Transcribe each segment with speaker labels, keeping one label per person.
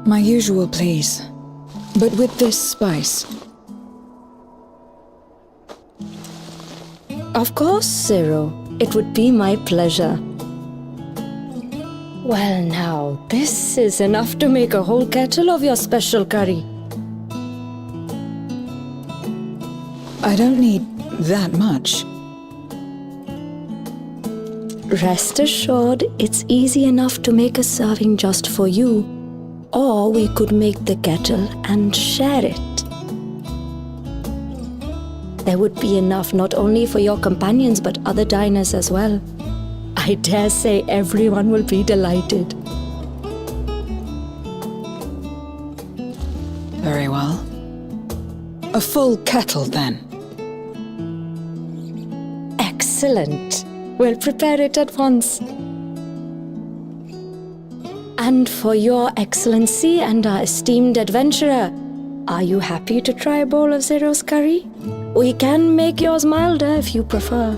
Speaker 1: My usual, please. But with this spice.
Speaker 2: Of course, Zero. It would be my pleasure. Well now, this is enough to make a whole kettle of your special curry.
Speaker 1: I don't need that much.
Speaker 2: Rest assured, it's easy enough to make a serving just for you. Or we could make the kettle and share it. There would be enough not only for your companions but other diners as well. I dare say everyone will be delighted.
Speaker 1: Very well. A full kettle, then.
Speaker 2: Excellent. We'll prepare it at once. And for your excellency and our esteemed adventurer, are you happy to try a bowl of Zero's curry? We can make yours milder if you prefer.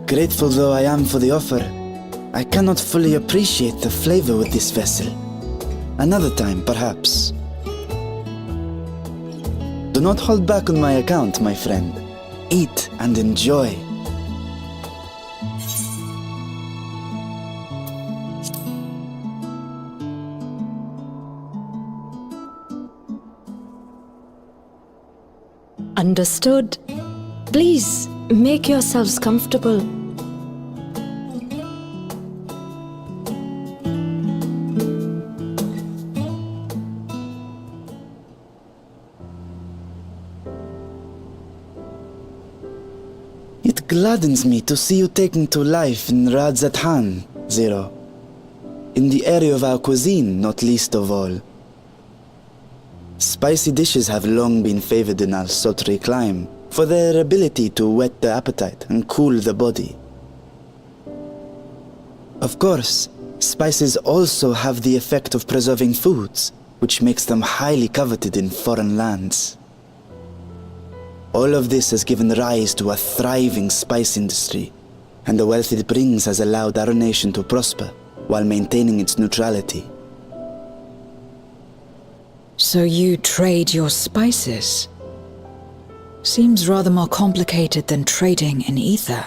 Speaker 3: Grateful though I am for the offer, I cannot fully appreciate the flavor with this vessel. Another time, perhaps. Do not hold back on my account, my friend. Eat and enjoy.
Speaker 2: Understood. Please, make yourselves comfortable.
Speaker 3: It gladdens me to see you taking to life in Radzathan, Zero. In the area of our cuisine, not least of all. Spicy dishes have long been favored in our sultry clime for their ability to whet the appetite and cool the body. Of course, spices also have the effect of preserving foods, which makes them highly coveted in foreign lands. All of this has given rise to a thriving spice industry, and the wealth it brings has allowed our nation to prosper while maintaining its neutrality.
Speaker 1: So you trade your spices? Seems rather more complicated than trading in ether.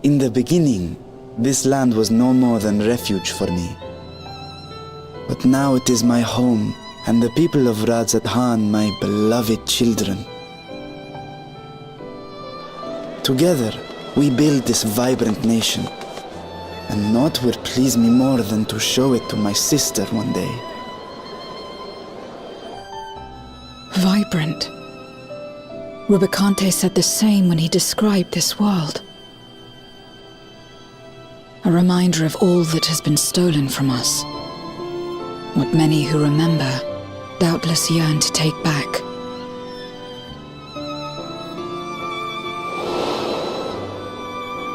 Speaker 3: In the beginning, this land was no more than refuge for me. But now it is my home, and the people of Radzathan my beloved children. Together, we build this vibrant nation, and naught would please me more than to show it to my sister one day.
Speaker 1: Vibrant. Rubicante said the same when he described this world. A reminder of all that has been stolen from us. What many who remember doubtless yearn to take back.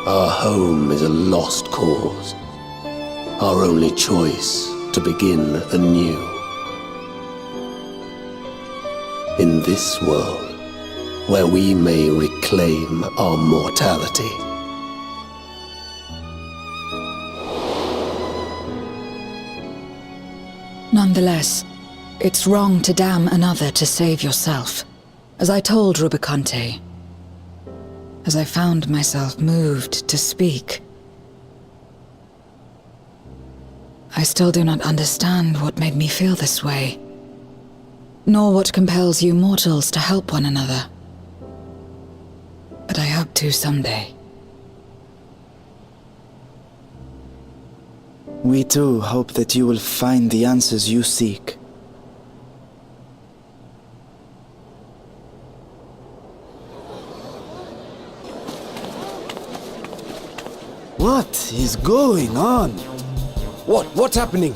Speaker 4: Our home is a lost cause. Our only choice to begin anew. In this world, where we may reclaim our mortality.
Speaker 1: Nonetheless, it's wrong to damn another to save yourself, as I told Rubicante. As I found myself moved to speak. I still do not understand what made me feel this way, nor what compels you mortals to help one another. But I hope to someday.
Speaker 3: We too hope that you will find the answers you seek.
Speaker 5: What is going on? What's happening?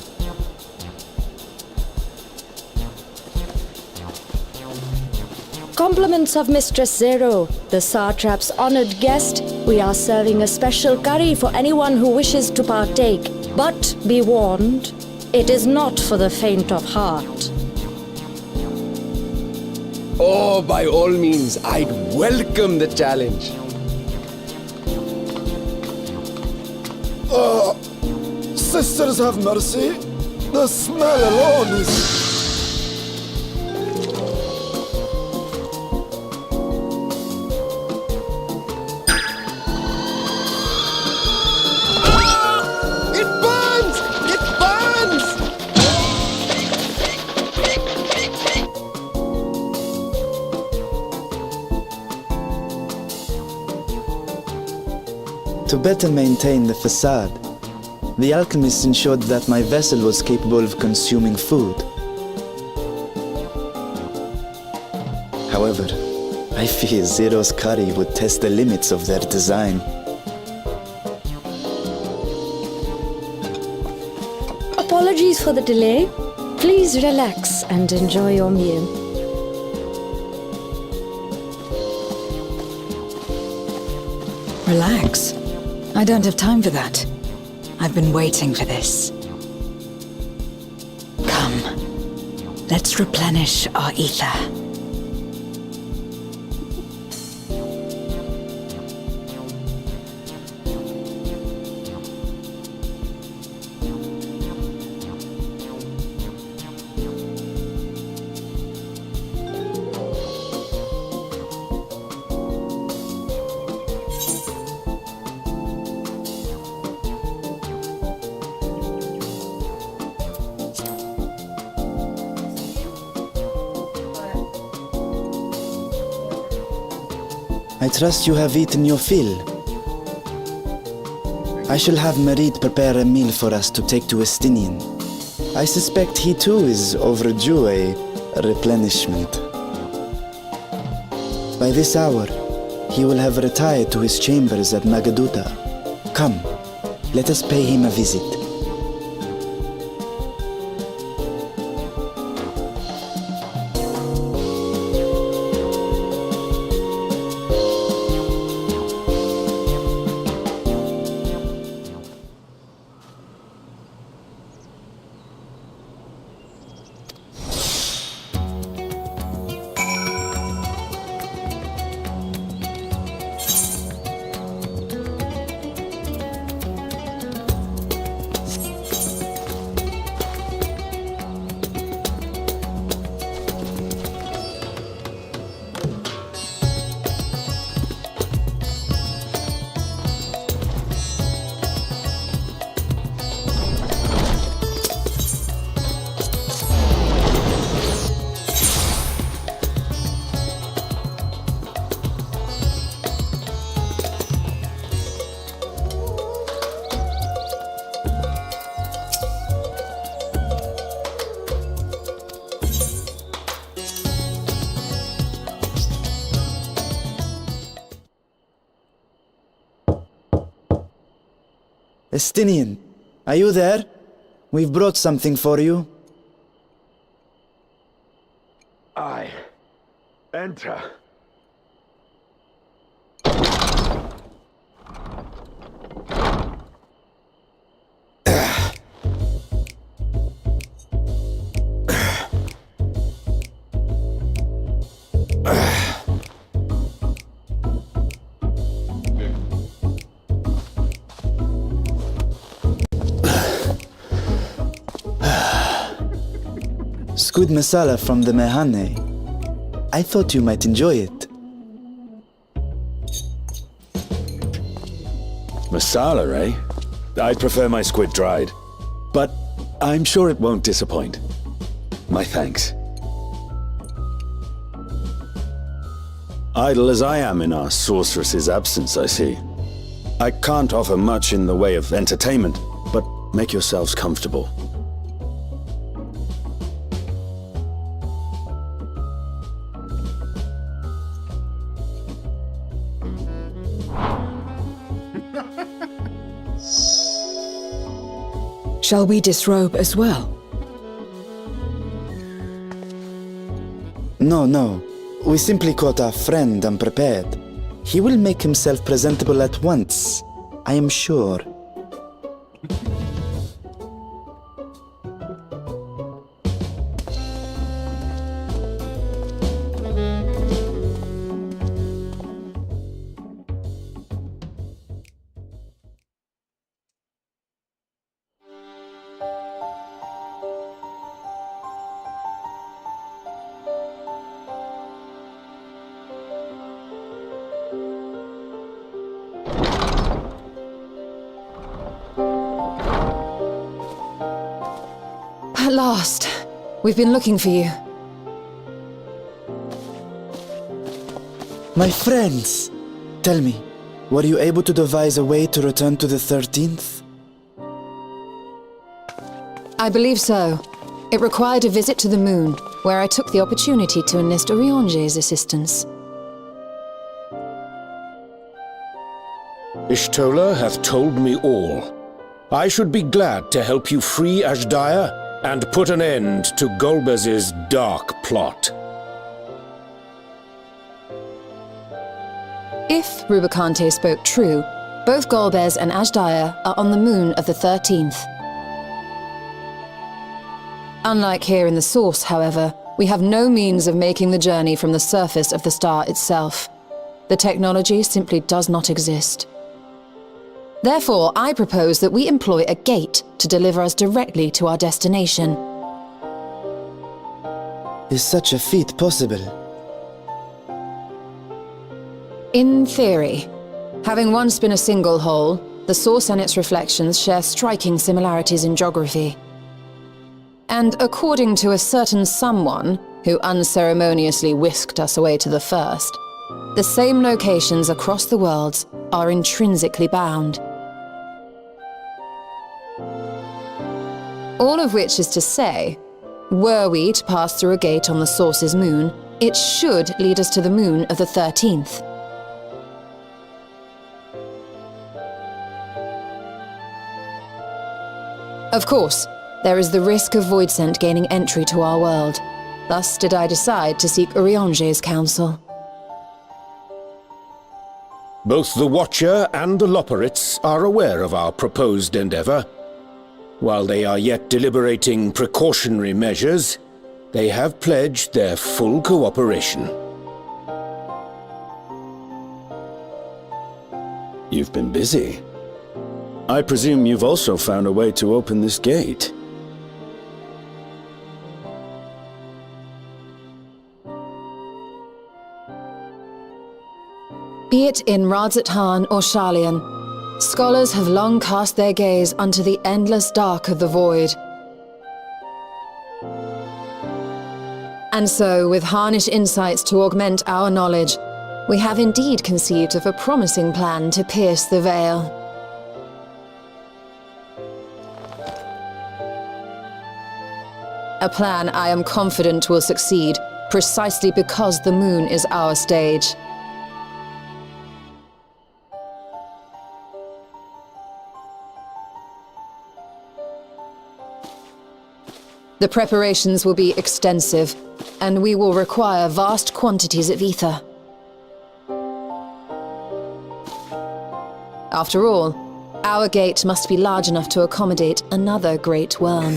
Speaker 2: Compliments of Mistress Zero, the Satrap's honored guest. We are serving a special curry for anyone who wishes to partake. But be warned, it is not for the faint of heart.
Speaker 5: Oh, by all means, I'd welcome the challenge. Sisters have mercy. The smell alone is... It burns! It burns!
Speaker 3: To better maintain the facade, the alchemist ensured that my vessel was capable of consuming food. However, I fear Zero's curry would test the limits of their design.
Speaker 2: Apologies for the delay. Please relax and enjoy your meal.
Speaker 1: Relax. I don't have time for that. I've been waiting for this. Come. Let's replenish our ether.
Speaker 3: I trust you have eaten your fill. I shall have Merid prepare a meal for us to take to Estinian. I suspect he too is overdue a replenishment. By this hour, he will have retired to his chambers at Magaduta. Come, let us pay him a visit. Estinian, are you there? We've brought something for you.
Speaker 6: I enter.
Speaker 3: Squid masala from the Mehane. I thought you might enjoy it.
Speaker 6: Masala, eh? I'd prefer my squid dried. But I'm sure it won't disappoint. My thanks. Idle as I am in our sorceress's absence, I see. I can't offer much in the way of entertainment, but make yourselves comfortable.
Speaker 1: Shall we disrobe as well?
Speaker 3: No. We simply caught our friend unprepared. He will make himself presentable at once, I am sure.
Speaker 1: last. We've been looking for you.
Speaker 3: My friends! Tell me, were you able to devise a way to return to the 13th?
Speaker 1: I believe so. It required a visit to the moon, where I took the opportunity to enlist Urianger's assistance.
Speaker 7: Ishtola hath told me all. I should be glad to help you free Azhdaya and put an end to Golbez's dark plot.
Speaker 1: If Rubicante spoke true, both Golbez and Azhdaya are on the moon of the 13th. Unlike here in the source, however, we have no means of making the journey from the surface of the star itself. The technology simply does not exist. Therefore, I propose that we employ a gate to deliver us directly to our destination.
Speaker 3: Is such a feat possible?
Speaker 1: In theory. Having once been a single hole, the source and its reflections share striking similarities in geography. And according to a certain someone who unceremoniously whisked us away to the first, the same locations across the worlds are intrinsically bound. All of which is to say, were we to pass through a gate on the source's moon, it should lead us to the moon of the 13th. Of course, there is the risk of Voidsent gaining entry to our world. Thus did I decide to seek Urianger's counsel.
Speaker 7: Both the Watcher and the Loporrits are aware of our proposed endeavor. While they are yet deliberating precautionary measures, they have pledged their full cooperation.
Speaker 6: You've been busy. I presume you've also found a way to open this gate.
Speaker 1: Be it in Radzat-Han or Sharlayan, scholars have long cast their gaze unto the endless dark of the void. And so, with Harnish insights to augment our knowledge, we have indeed conceived of a promising plan to pierce the veil. A plan I am confident will succeed, precisely because the moon is our stage. The preparations will be extensive, and we will require vast quantities of ether. After all, our gate must be large enough to accommodate another great worm.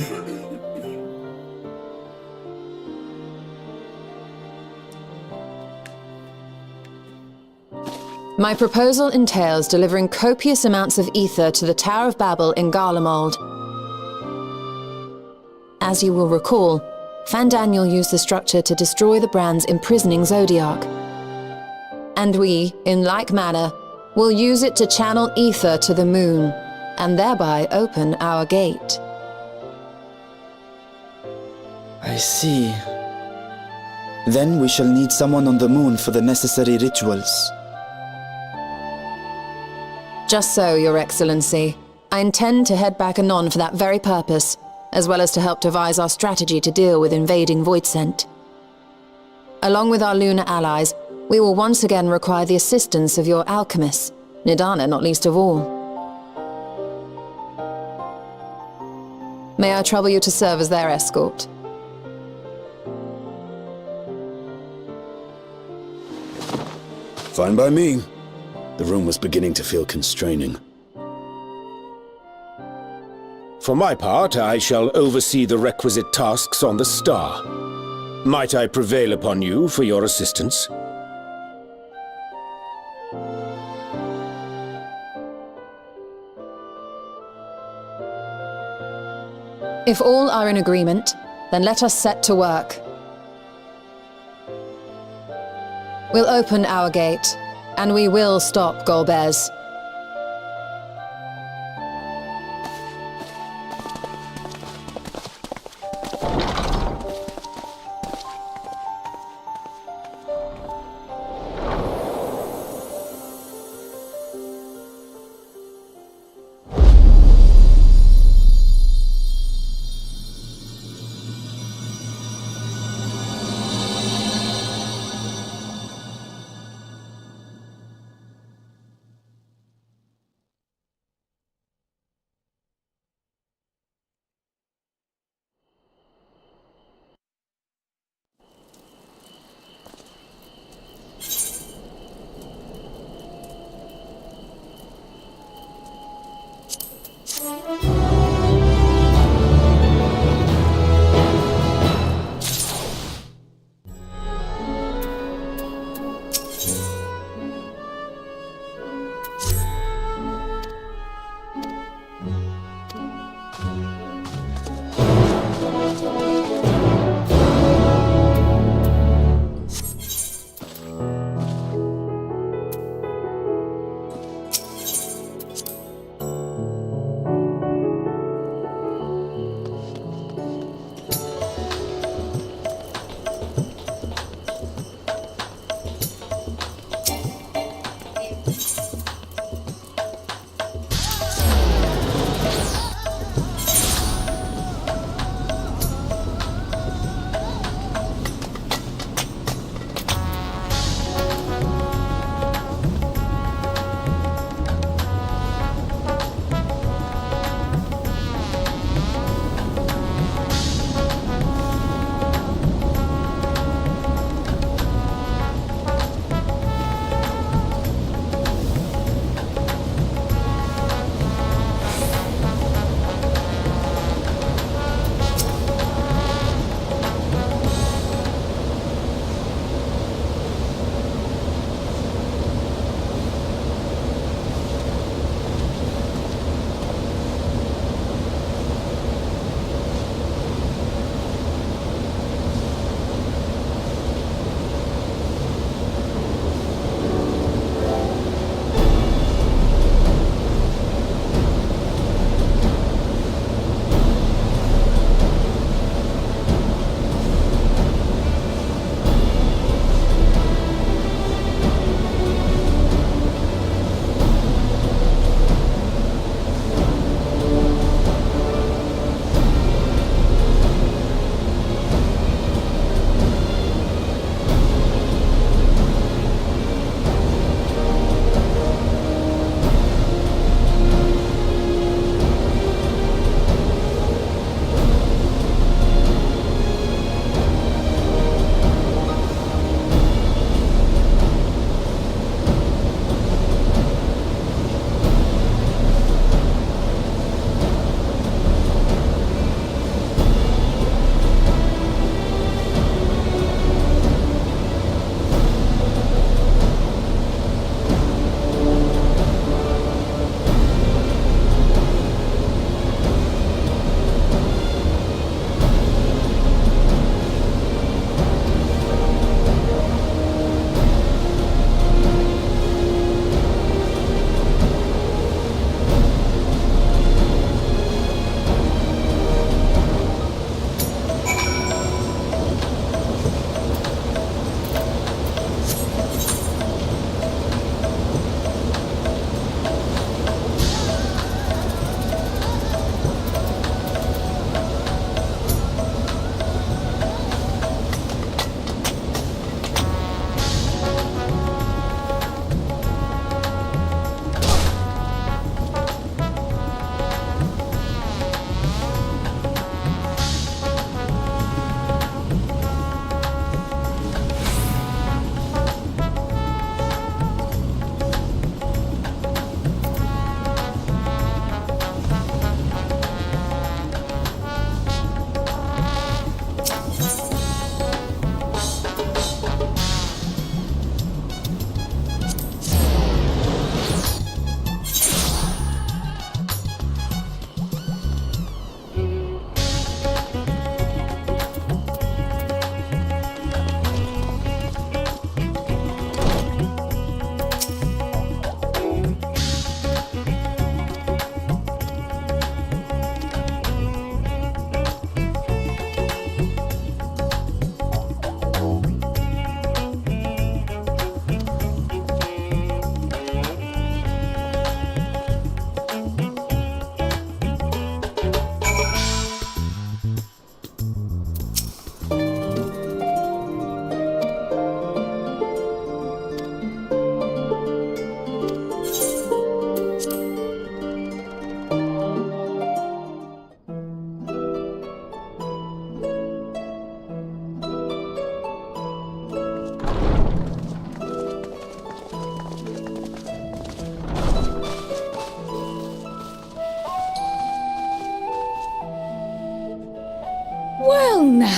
Speaker 1: My proposal entails delivering copious amounts of ether to the Tower of Babel in Garlemald. As you will recall, Fandaniel used the structure to destroy the Brand's imprisoning Zodiac. And we, in like manner, will use it to channel ether to the moon, and thereby open our gate.
Speaker 3: I see. Then we shall need someone on the moon for the necessary rituals.
Speaker 1: Just so, Your Excellency. I intend to head back anon for that very purpose, as well as to help devise our strategy to deal with invading Voidsent. Along with our lunar allies, we will once again require the assistance of your alchemists, Nidana not least of all. May I trouble you to serve as their escort?
Speaker 6: Fine by me. The room was beginning to feel constraining.
Speaker 7: For my part, I shall oversee the requisite tasks on the star. Might I prevail upon you for your assistance?
Speaker 1: If all are in agreement, then let us set to work. We'll open our gate, and we will stop Golbez.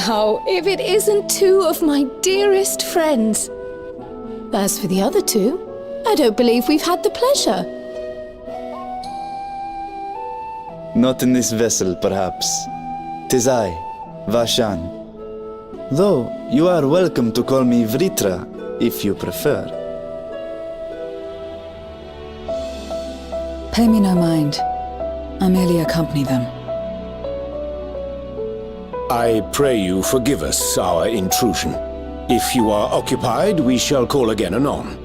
Speaker 1: Now, if it isn't two of my dearest friends. As for the other two, I don't believe we've had the pleasure.
Speaker 3: Not in this vessel, perhaps. 'Tis I, Vashan. Though, you are welcome to call me Vritra, if you prefer.
Speaker 8: Pay me no mind. I merely accompany them.
Speaker 7: I pray you forgive us our intrusion. If you are occupied, we shall call again anon.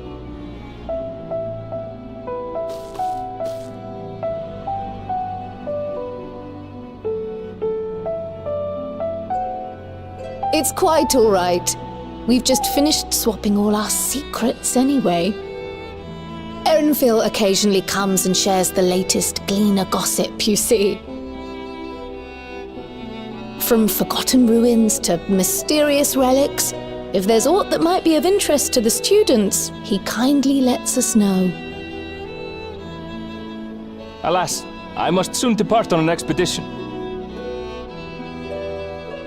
Speaker 1: It's quite all right. We've just finished swapping all our secrets anyway. Erenville occasionally comes and shares the latest Gleaner gossip, you see. From forgotten ruins to mysterious relics, if there's aught that might be of interest to the students, he kindly lets us know.
Speaker 9: Alas, I must soon depart on an expedition.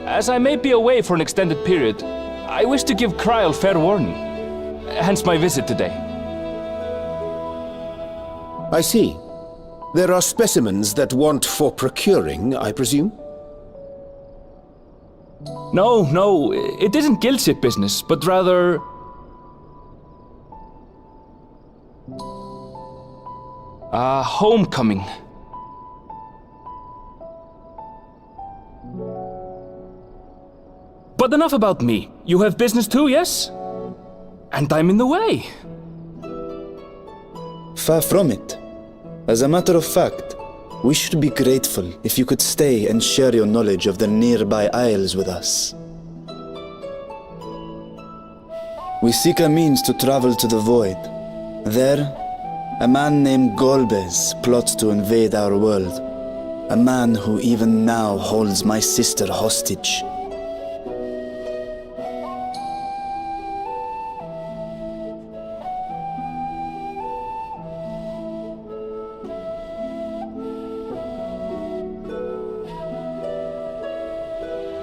Speaker 9: As I may be away for an extended period, I wish to give Kryl fair warning. Hence my visit today.
Speaker 7: I see. There are specimens that want for procuring, I presume?
Speaker 9: No, it isn't guildship business, but rather... homecoming. But enough about me. You have business too, yes? And I'm in the way.
Speaker 3: Far from it. As a matter of fact, we should be grateful if you could stay and share your knowledge of the nearby isles with us. We seek a means to travel to the Void. There, a man named Golbez plots to invade our world. A man who even now holds my sister hostage.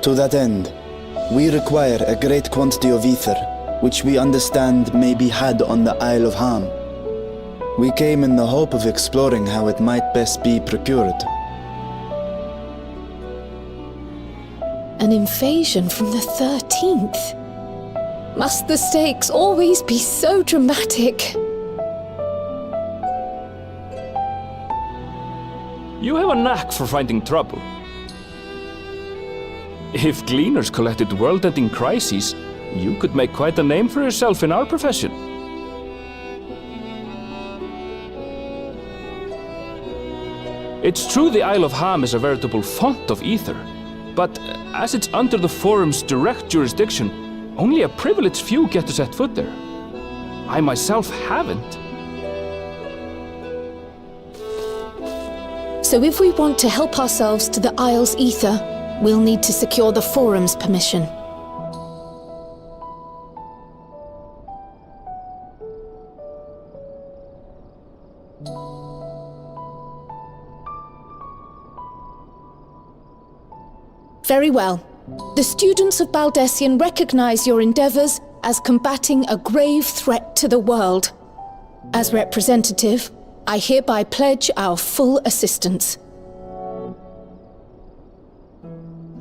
Speaker 3: To that end, we require a great quantity of ether, which we understand may be had on the Isle of Ham. We came in the hope of exploring how it might best be procured.
Speaker 1: An invasion from the 13th? Must the stakes always be so dramatic?
Speaker 9: You have a knack for finding trouble. If Gleaners collected world-ending crises, you could make quite a name for yourself in our profession. It's true the Isle of Ham is a veritable font of ether, but as it's under the Forum's direct jurisdiction, only a privileged few get to set foot there. I myself haven't.
Speaker 1: So if we want to help ourselves to the Isle's ether, we'll need to secure the Forum's permission. Very well. The students of Baldessian recognize your endeavors as combating a grave threat to the world. As representative, I hereby pledge our full assistance.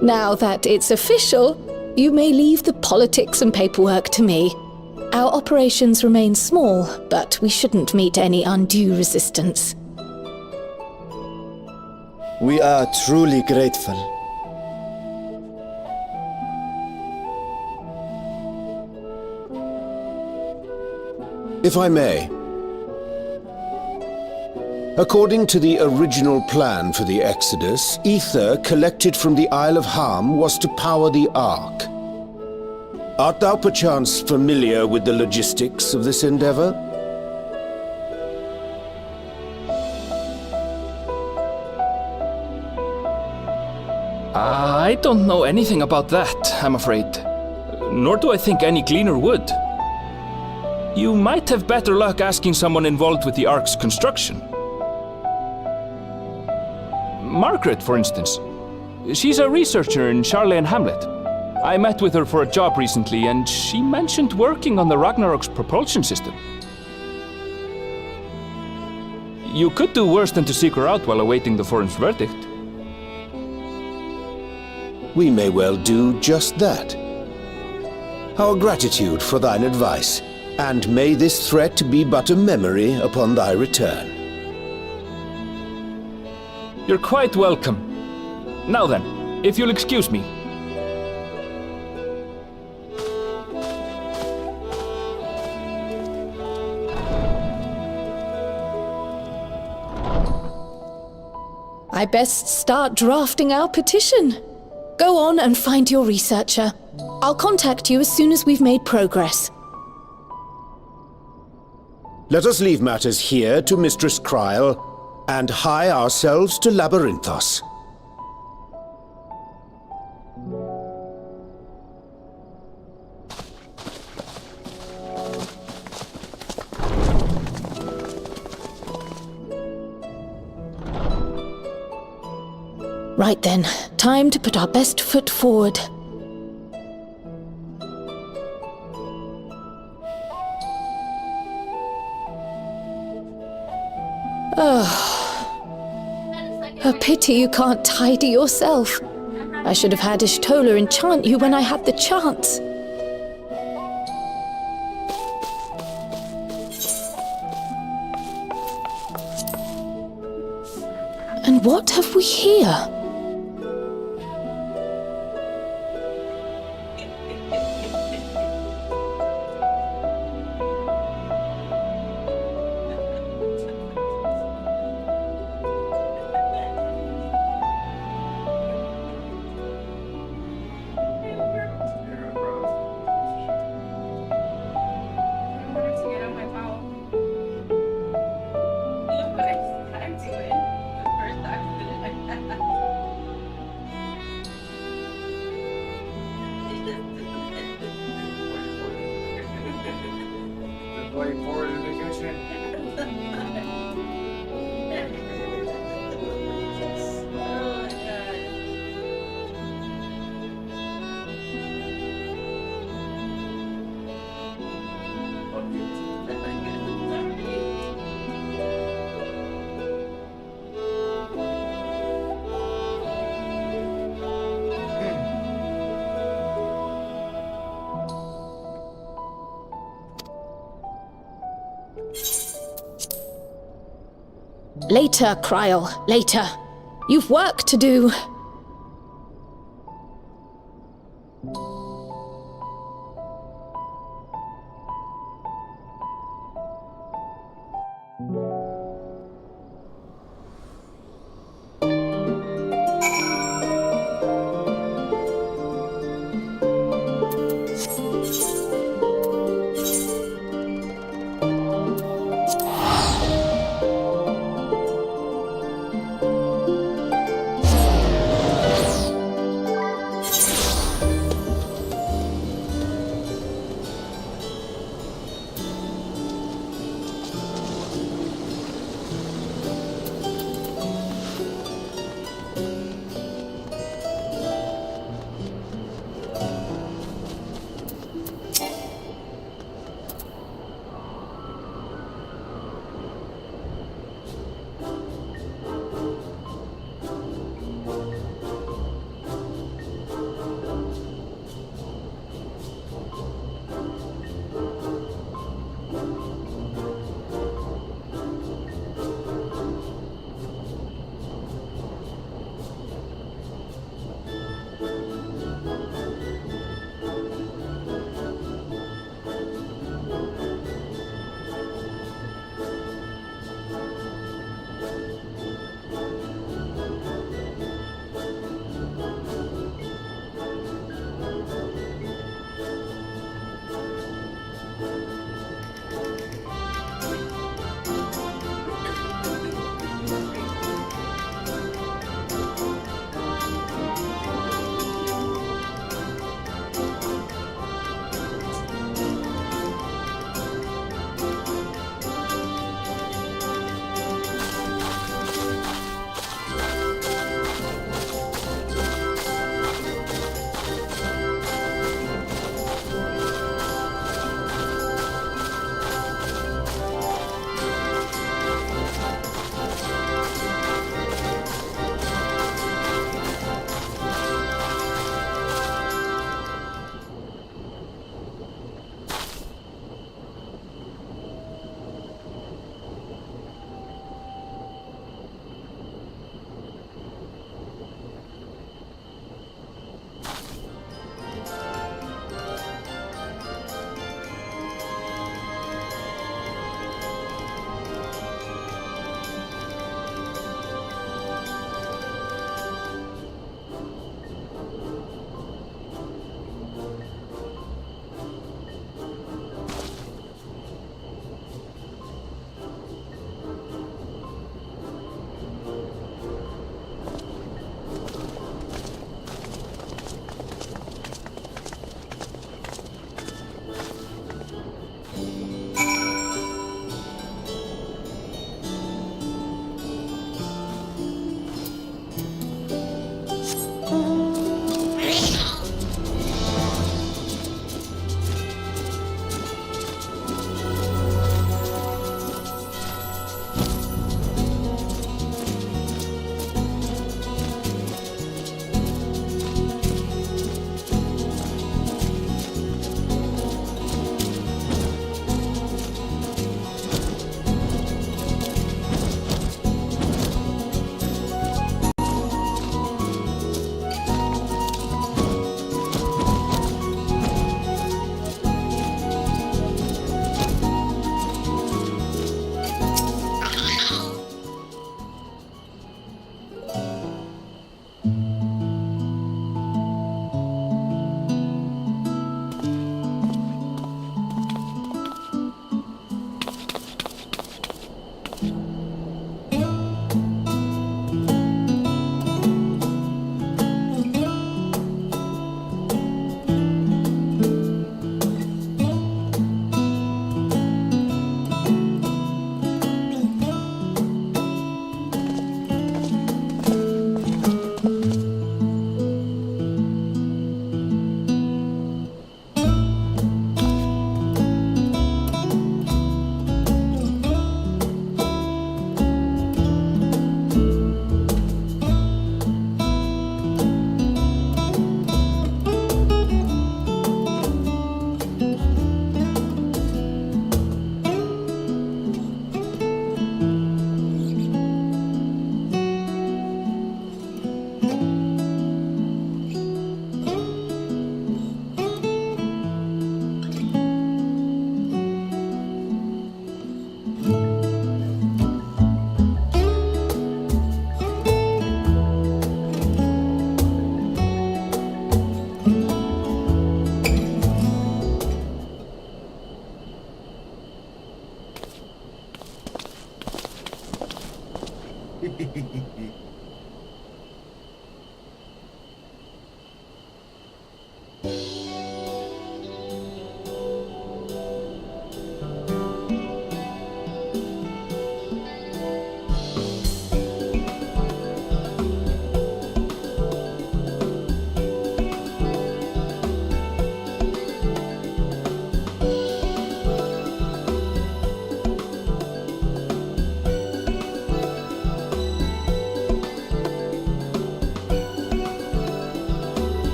Speaker 1: Now that it's official, you may leave the politics and paperwork to me. Our operations remain small, but we shouldn't meet any undue resistance.
Speaker 3: We are truly grateful.
Speaker 7: If I may. According to the original plan for the Exodus, ether collected from the Isle of Ham was to power the Ark. Art thou perchance familiar with the logistics of this endeavor?
Speaker 9: I don't know anything about that, I'm afraid. Nor do I think any Gleaner would. You might have better luck asking someone involved with the Ark's construction. Margaret, for instance. She's a researcher in Charley and Hamlet. I met with her for a job recently, and she mentioned working on the Ragnarok's propulsion system. You could do worse than to seek her out while awaiting the forum's verdict.
Speaker 7: We may well do just that. Our gratitude for thine advice, and may this threat be but a memory upon thy return.
Speaker 9: You're quite welcome. Now then, if you'll excuse me.
Speaker 10: I best start drafting our petition. Go on and find your researcher. I'll contact you as soon as we've made progress.
Speaker 7: Let us leave matters here to Mistress Kryl, and hie ourselves to Labyrinthos.
Speaker 10: Right then, time to put our best foot forward. A pity you can't tidy yourself. I should have had Ishtola enchant you when I had the chance. And what have we here? Later, Kryl, later. You've work to do.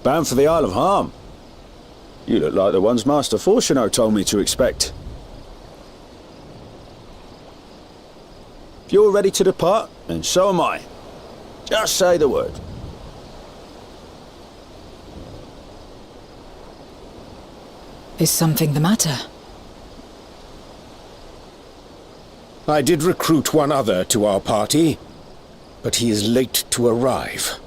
Speaker 6: Bound for the Isle of Harm. You look like the ones Master Fortuno told me to expect. If you're ready to depart, then so am I. Just say the word.
Speaker 8: Is something the matter?
Speaker 7: I did recruit one other to our party, but he is late to arrive.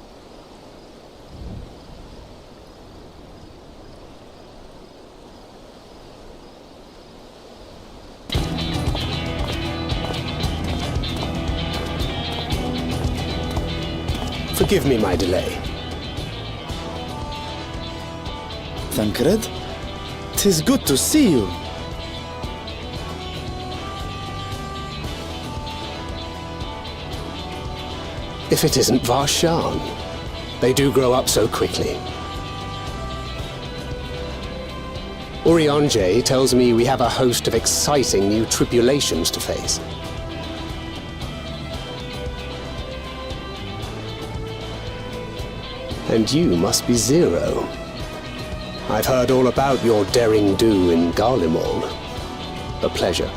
Speaker 4: Forgive me my delay.
Speaker 3: Thancred? 'Tis good to see you.
Speaker 4: If it isn't Varshan, they do grow up so quickly. Urianger tells me we have a host of exciting new tribulations to face. And you must be Zero. I've heard all about your daring do in Garlemald. A pleasure.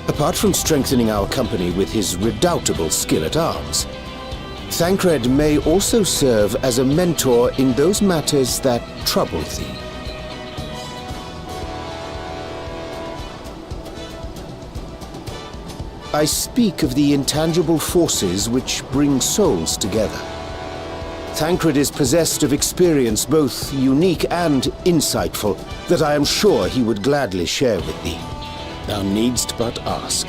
Speaker 7: Apart from strengthening our company with his redoubtable skill at arms, Thancred may also serve as a mentor in those matters that trouble thee. I speak of the intangible forces which bring souls together. Thancred is possessed of experience both unique and insightful that I am sure he would gladly share with thee. Thou needst but ask.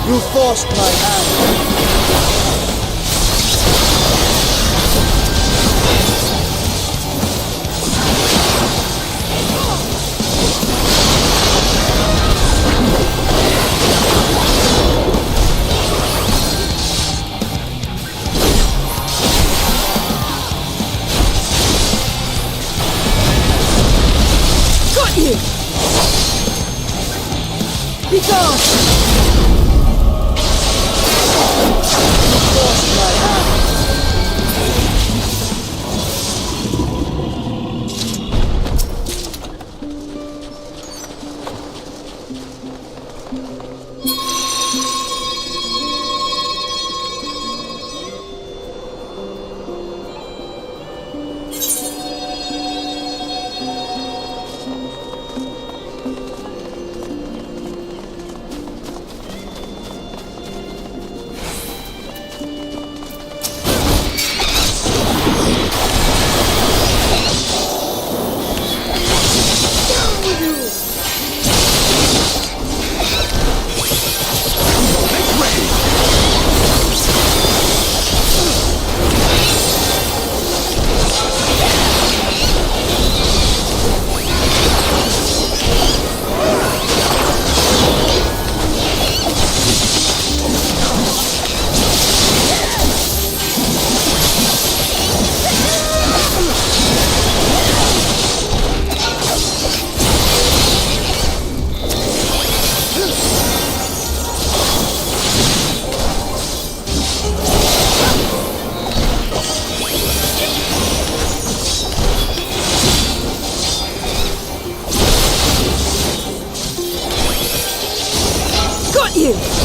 Speaker 5: You forced my hand.
Speaker 10: Got you! Be gone!
Speaker 8: Got you!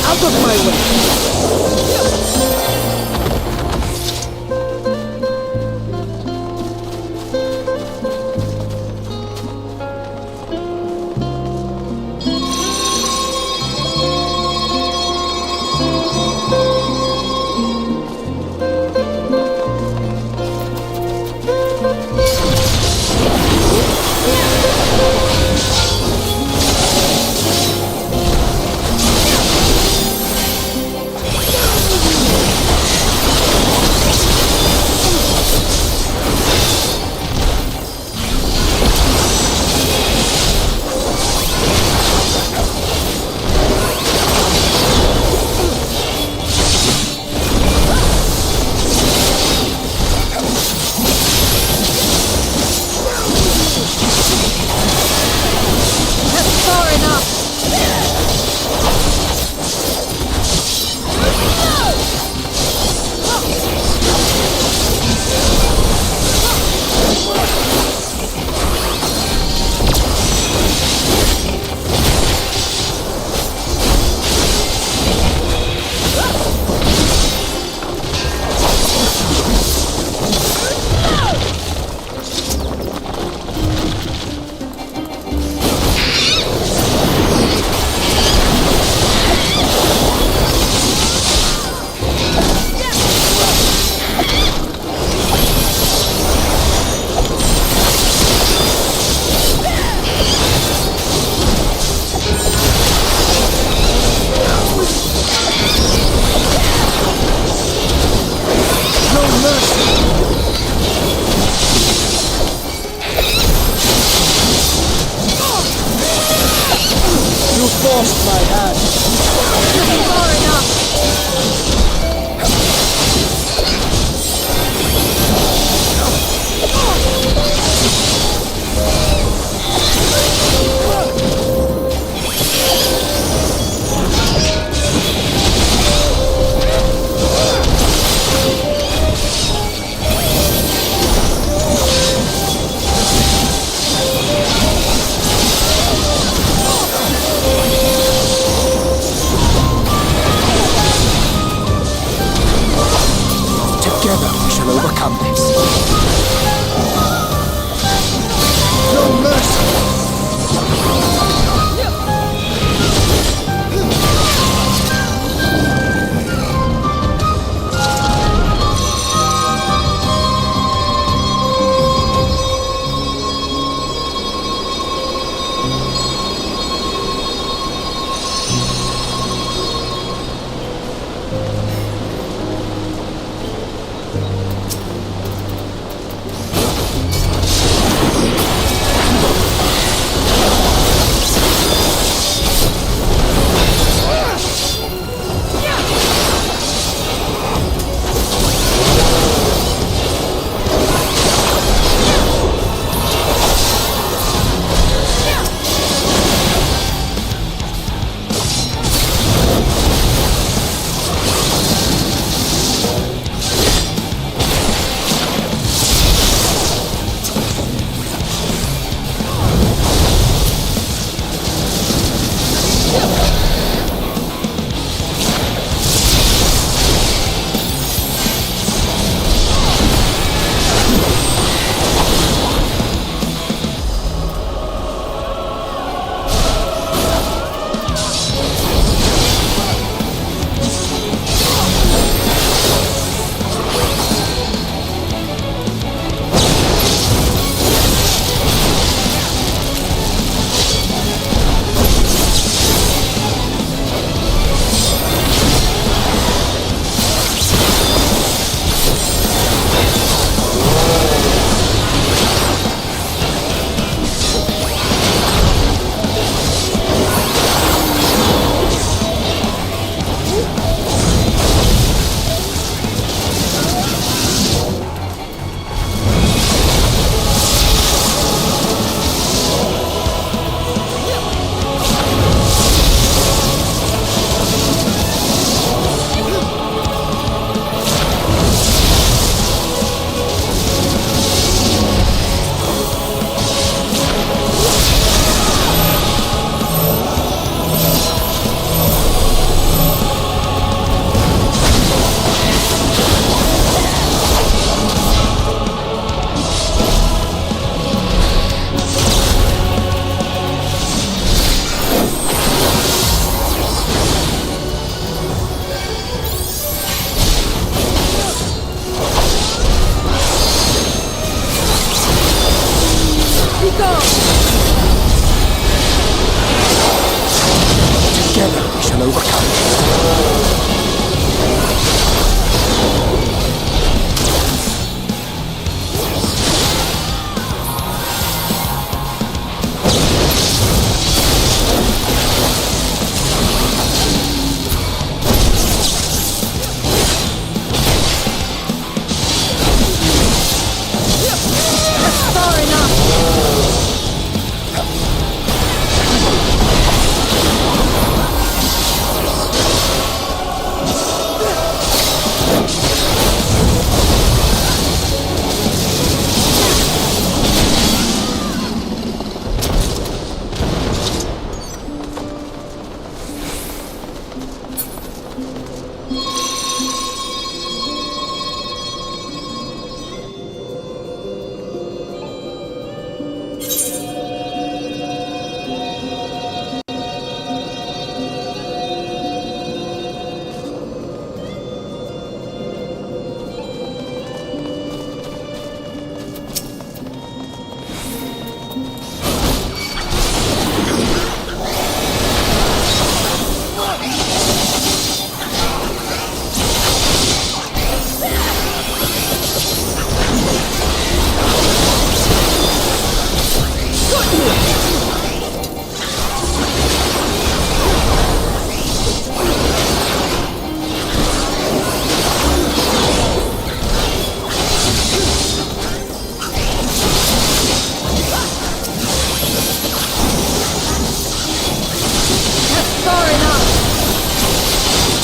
Speaker 8: Out of my way! overcome this.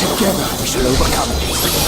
Speaker 8: Together we shall overcome this.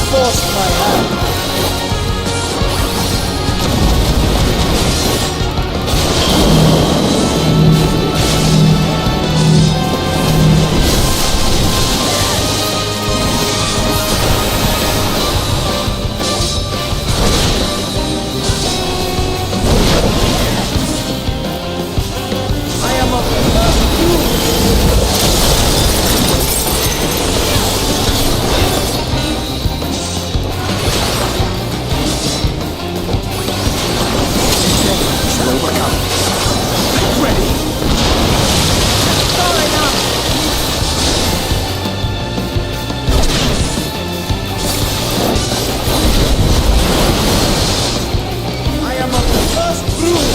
Speaker 8: forced my hand. I am of the first few. Shall overcome. Ready. Sorry now. I am of the first brood.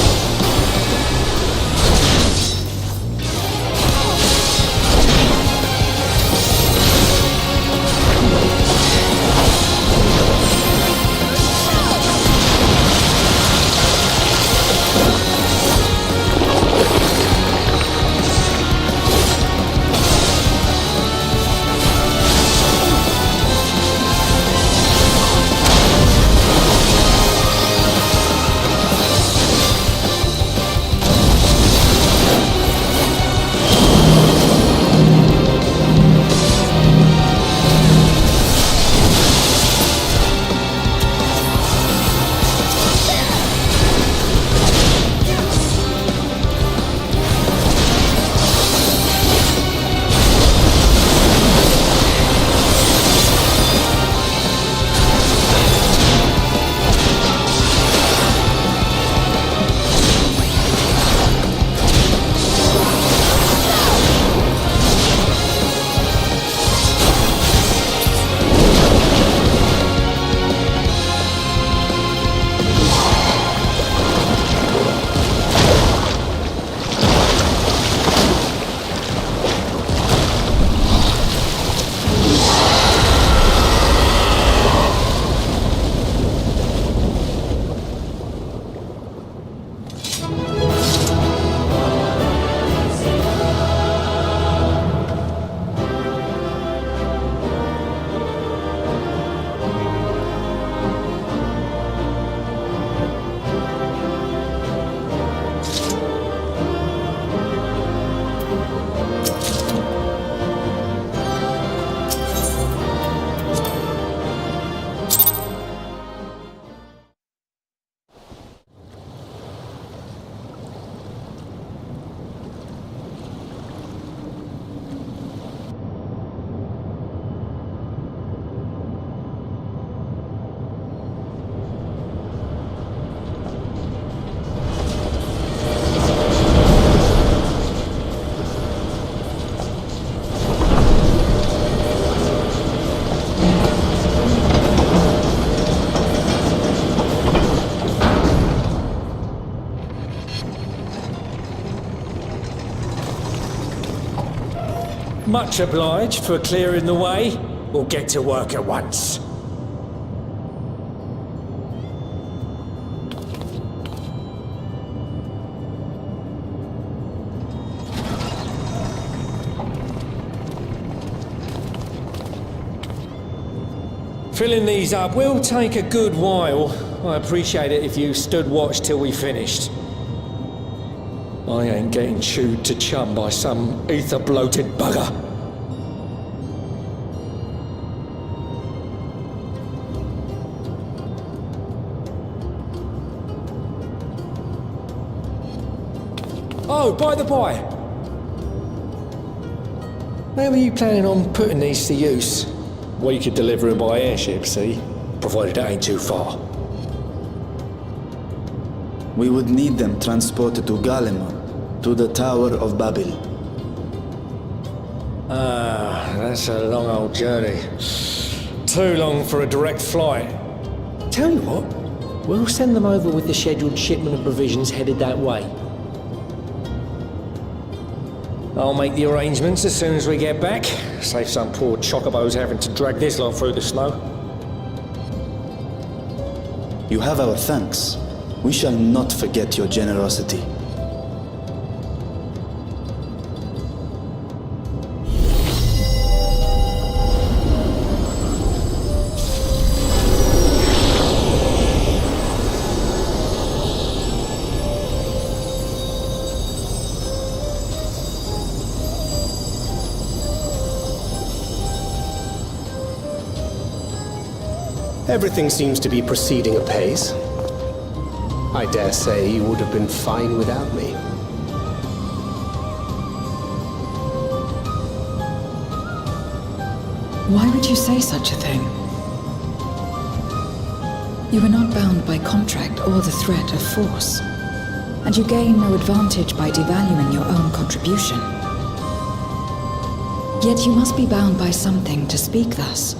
Speaker 11: Much obliged for clearing the way. We'll get to work at once. Filling these up will take a good while. I appreciate it if you stood watch till we finished. I ain't getting chewed to chum by some ether-bloated bugger. Oh, by the by, where were you planning on putting these to use? We could deliver them by airship, see? Provided it ain't too far.
Speaker 3: We would need them transported to Galemon, to the Tower of Babel.
Speaker 11: Ah, that's a long old journey. Too long for a direct flight. Tell you what, we'll send them over with the scheduled shipment of provisions headed that way. I'll make the arrangements as soon as we get back. Save some poor chocobos having to drag this lot through the snow.
Speaker 3: You have our thanks. We shall not forget your generosity.
Speaker 4: Everything seems to be proceeding apace. I dare say you would have been fine without me.
Speaker 12: Why would you say such a thing? You are not bound by contract or the threat of force, and you gain no advantage by devaluing your own contribution. Yet you must be bound by something to speak thus.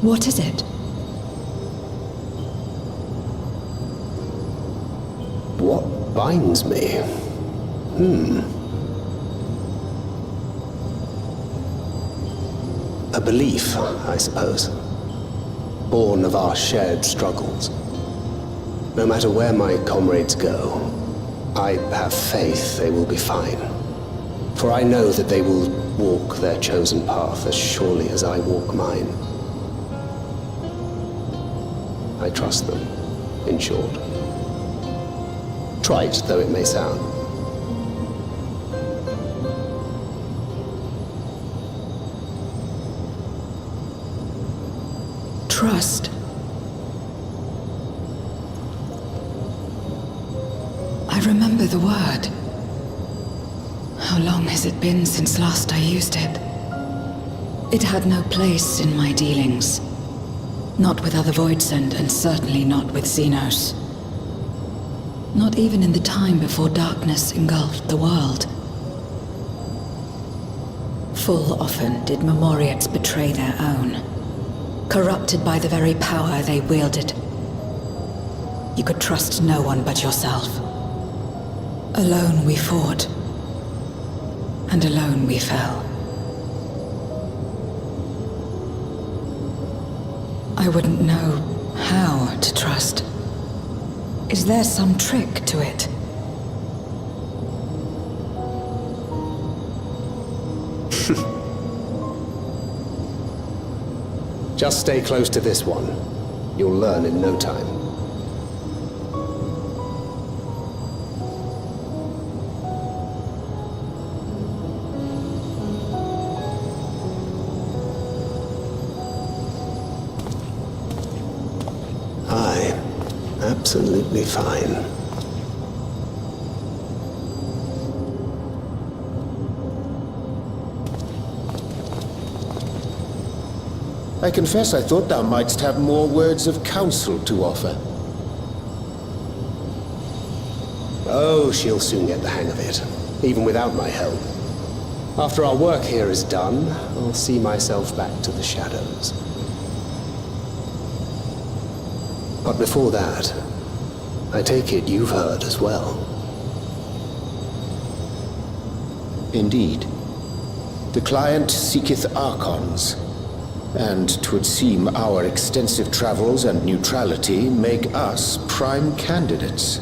Speaker 12: What is it?
Speaker 4: What binds me? A belief, I suppose. Born of our shared struggles. No matter where my comrades go, I have faith they will be fine. For I know that they will walk their chosen path as surely as I walk mine. I trust them, in short. Trite though it may sound.
Speaker 12: Trust. I remember the word. How long has it been since last I used it? It had no place in my dealings. Not with other Voidsend, and certainly not with Xenos. Not even in the time before darkness engulfed the world. Full often did Memoriates betray their own, corrupted by the very power they wielded. You could trust no one but yourself. Alone we fought, and alone we fell. I wouldn't know how to trust. Is there some trick to it?
Speaker 4: Just stay close to this one. You'll learn in no time. Absolutely fine.
Speaker 7: I confess I thought thou mightst have more words of counsel to offer.
Speaker 4: Oh, she'll soon get the hang of it, even without my help. After our work here is done, I'll see myself back to the shadows. But before that, I take it you've heard as well.
Speaker 7: Indeed. The client seeketh Archons, and 'twould seem our extensive travels and neutrality make us prime candidates.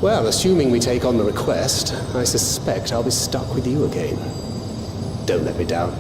Speaker 4: Well, assuming we take on the request, I suspect I'll be stuck with you again. Don't let me down,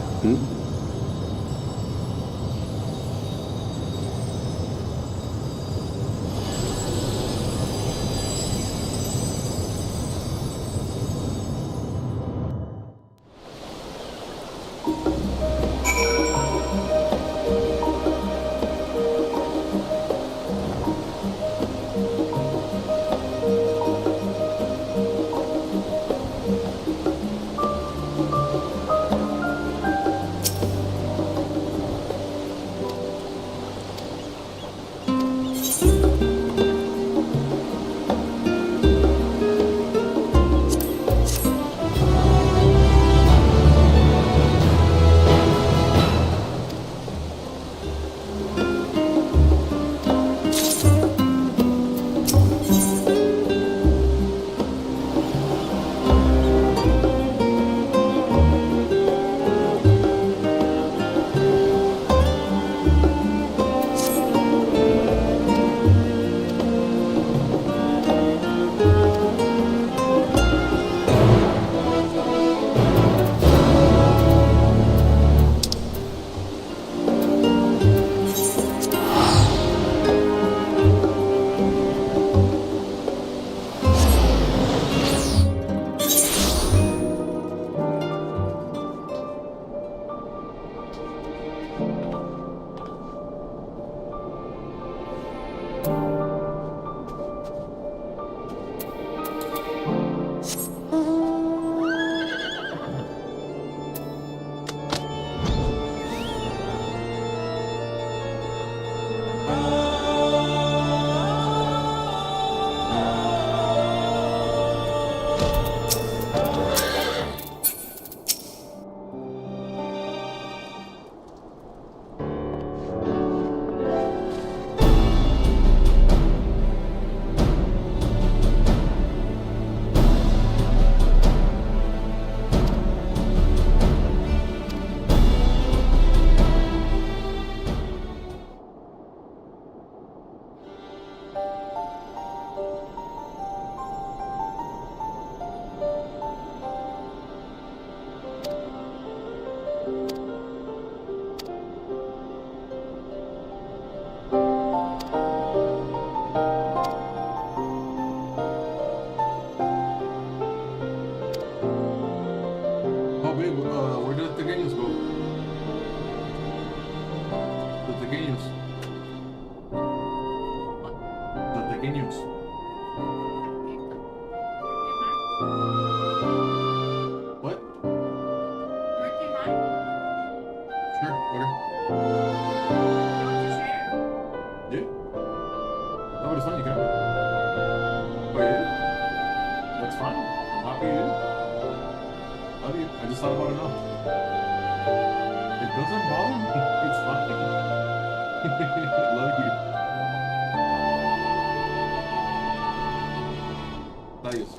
Speaker 13: Hey, where did the Tegueños go? The Tegueños. The Tegueños. What? Sure, okay. Yeah? No, but it's fine, you can have it. Oh, yeah? That's fine. I'm happy you did. Love you. I just thought about it now. It doesn't bother me. It's fine. Love you. Adios.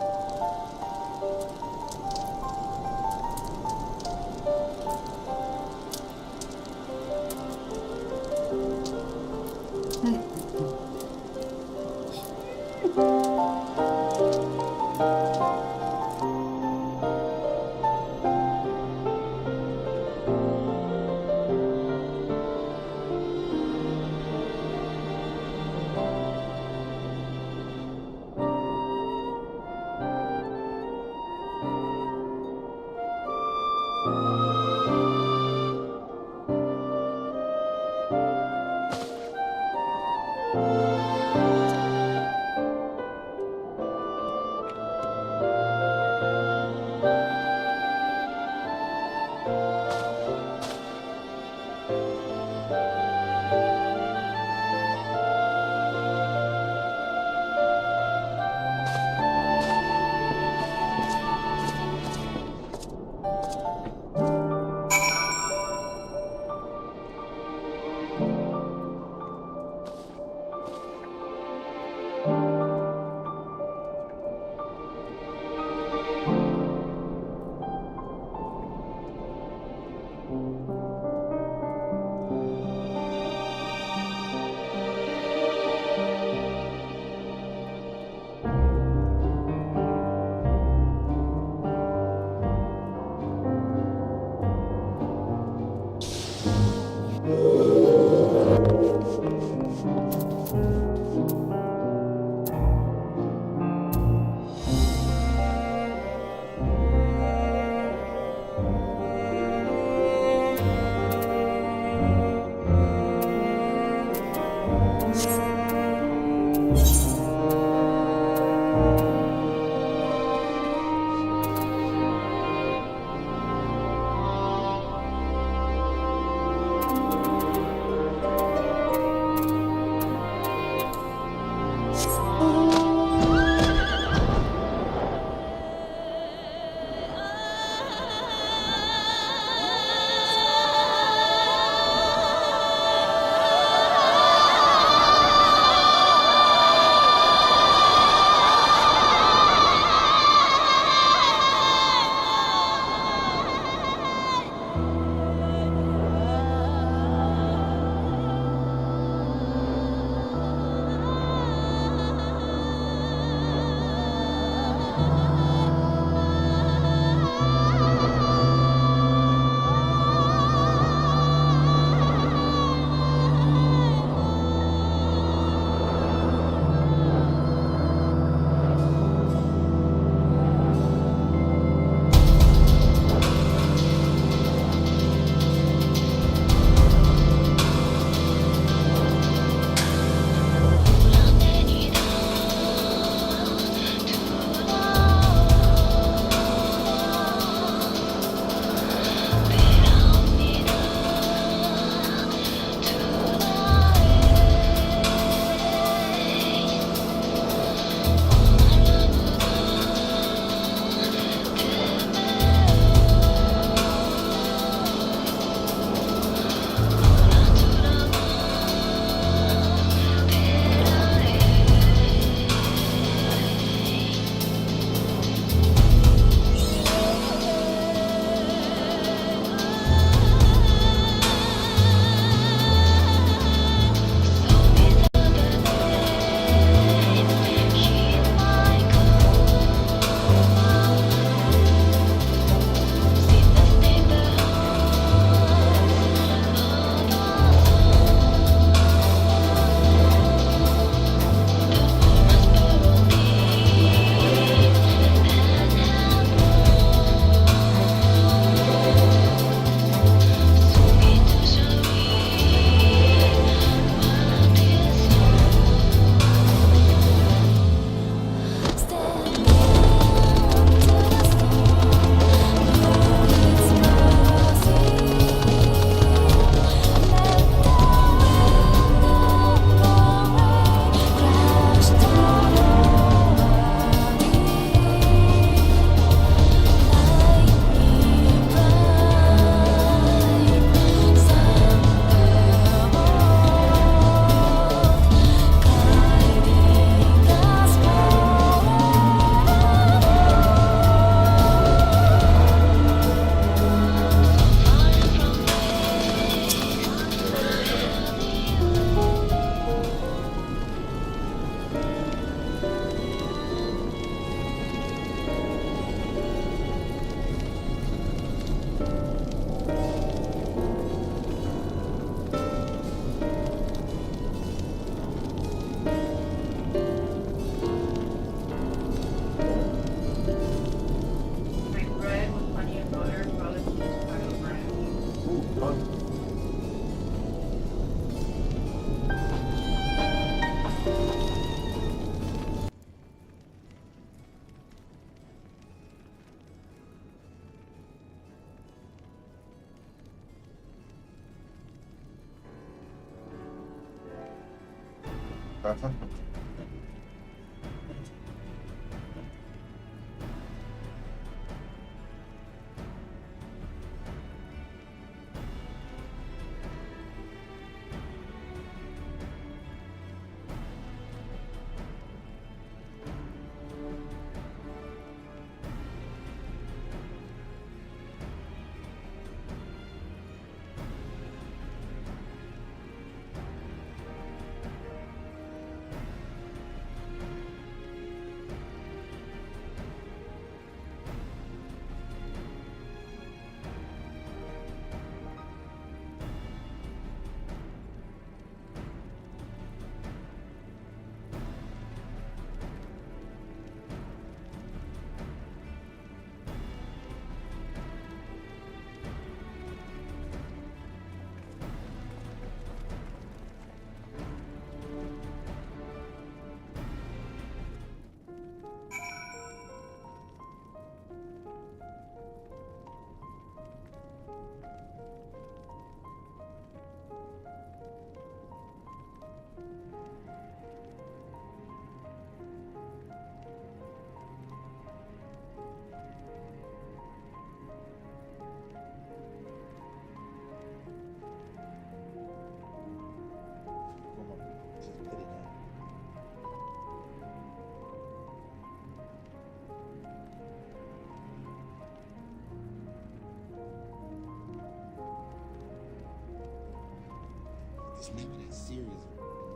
Speaker 14: This nigga that serious.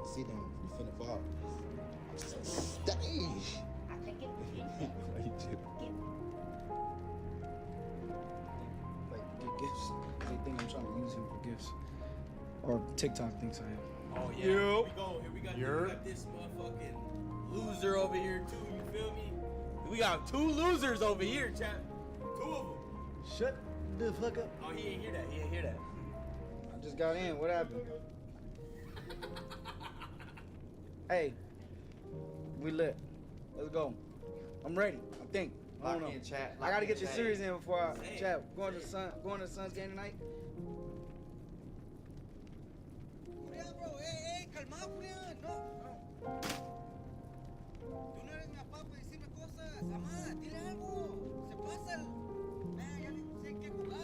Speaker 14: Sit down, you finna fall. Stay.
Speaker 15: I can get
Speaker 14: Why you tripping?
Speaker 16: Like, get gifts. They think I'm trying to use him for gifts. Or TikTok thinks I am.
Speaker 8: Oh yeah, here we go. Here we got this motherfucking loser over here too. You feel me? We got two losers over here, chat. Two of them.
Speaker 16: Shut the fuck up.
Speaker 8: Oh, he ain't hear that. He ain't hear that.
Speaker 16: I just got in. What happened? Hey, we lit. Let's go. I'm ready. I think. I don't know.
Speaker 14: Chat.
Speaker 16: I gotta get this series in before I chat. Going to the Suns game tonight.
Speaker 8: Bro, calma, Julián. No. Tú no eres mi papá para decirme cosas. Amá, dile algo. Se pasa el... ya no sé qué jugar.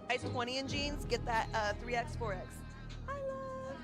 Speaker 15: Size 20 in jeans, get that 3X, 4X. Hi, love.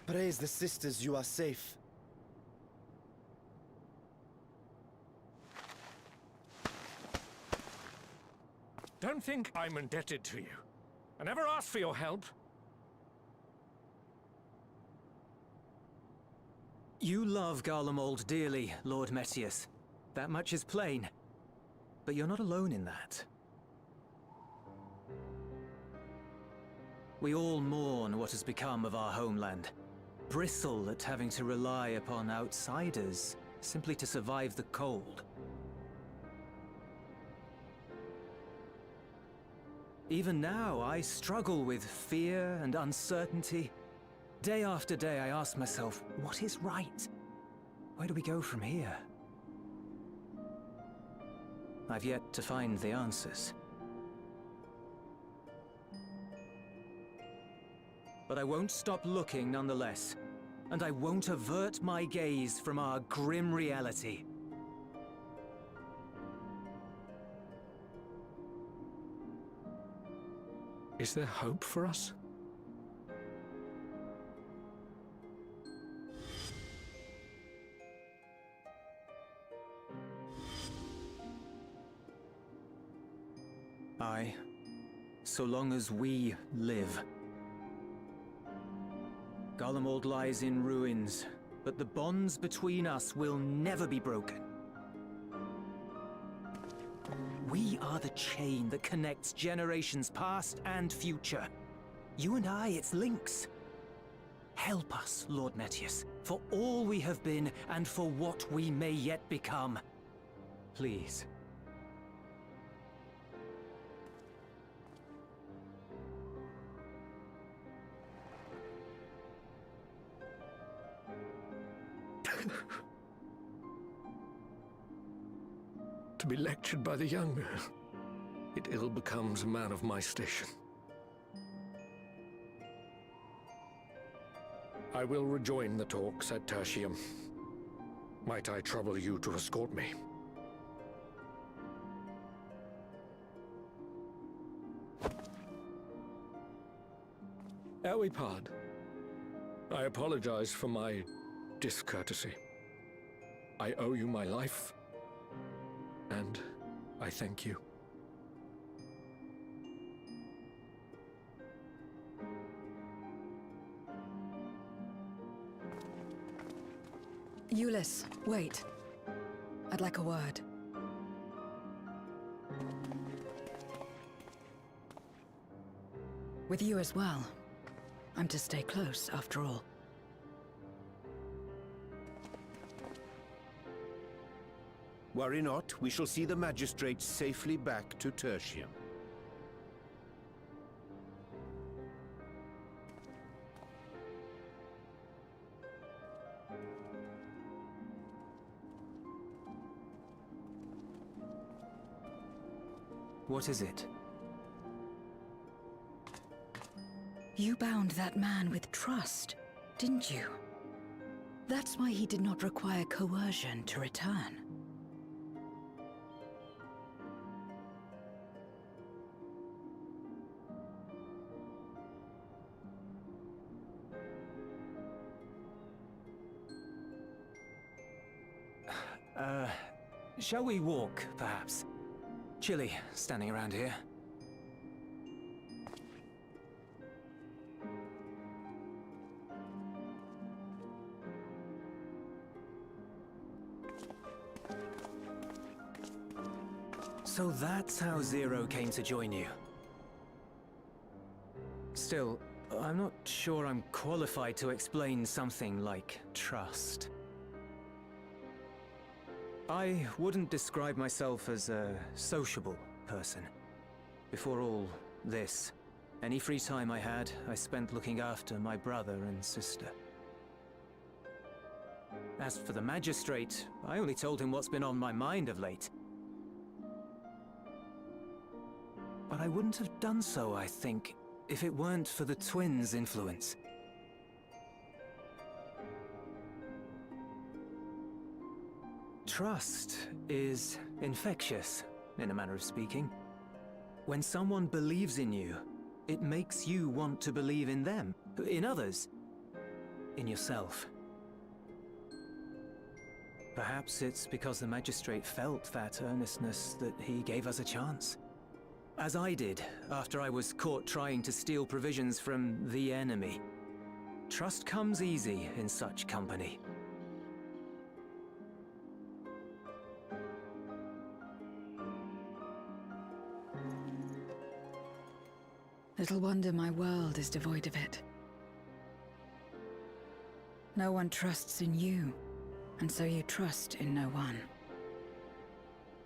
Speaker 3: Praise the sisters, you are safe.
Speaker 11: Don't think I'm indebted to you. I never asked for your help.
Speaker 17: You love Garlemald dearly, Lord Metius. That much is plain. But you're not alone in that. We all mourn what has become of our homeland. Bristle at having to rely upon outsiders simply to survive the cold. Even now, I struggle with fear and uncertainty. Day after day, I ask myself, what is right? Where do we go from here? I've yet to find the answers. But I won't stop looking nonetheless, and I won't avert my gaze from our grim reality.
Speaker 11: Is there hope for us?
Speaker 17: Aye, so long as we live. Garlemald lies in ruins, but the bonds between us will never be broken. We are the chain that connects generations past and future. You and I, it's links. Help us, Lord Metius, for all we have been and for what we may yet become. Please.
Speaker 11: To be lectured by the younger, it ill becomes a man of my station. I will rejoin the talks at Tertium. Might I trouble you to escort me? Ere we part, I apologize for my discourtesy. I owe you my life, and I thank you.
Speaker 12: Euless, wait. I'd like a word. With you as well. I'm to stay close, after all.
Speaker 7: Worry not, we shall see the magistrate safely back to Tertium.
Speaker 17: What is it?
Speaker 12: You bound that man with trust, didn't you? That's why he did not require coercion to return.
Speaker 17: Shall we walk, perhaps? Chilly, standing around here. So that's how Zero came to join you. Still, I'm not sure I'm qualified to explain something like trust. I wouldn't describe myself as a sociable person. Before all this, any free time I had, I spent looking after my brother and sister. As for the magistrate, I only told him what's been on my mind of late. But I wouldn't have done so, I think, if it weren't for the twins' influence. Trust is infectious, in a manner of speaking. When someone believes in you, it makes you want to believe in them, in others. in yourself. Perhaps it's because the magistrate felt that earnestness that he gave us a chance. As I did, after I was caught trying to steal provisions from the enemy. Trust comes easy in such company.
Speaker 12: Little wonder my world is devoid of it. No one trusts in you, and so you trust in no one.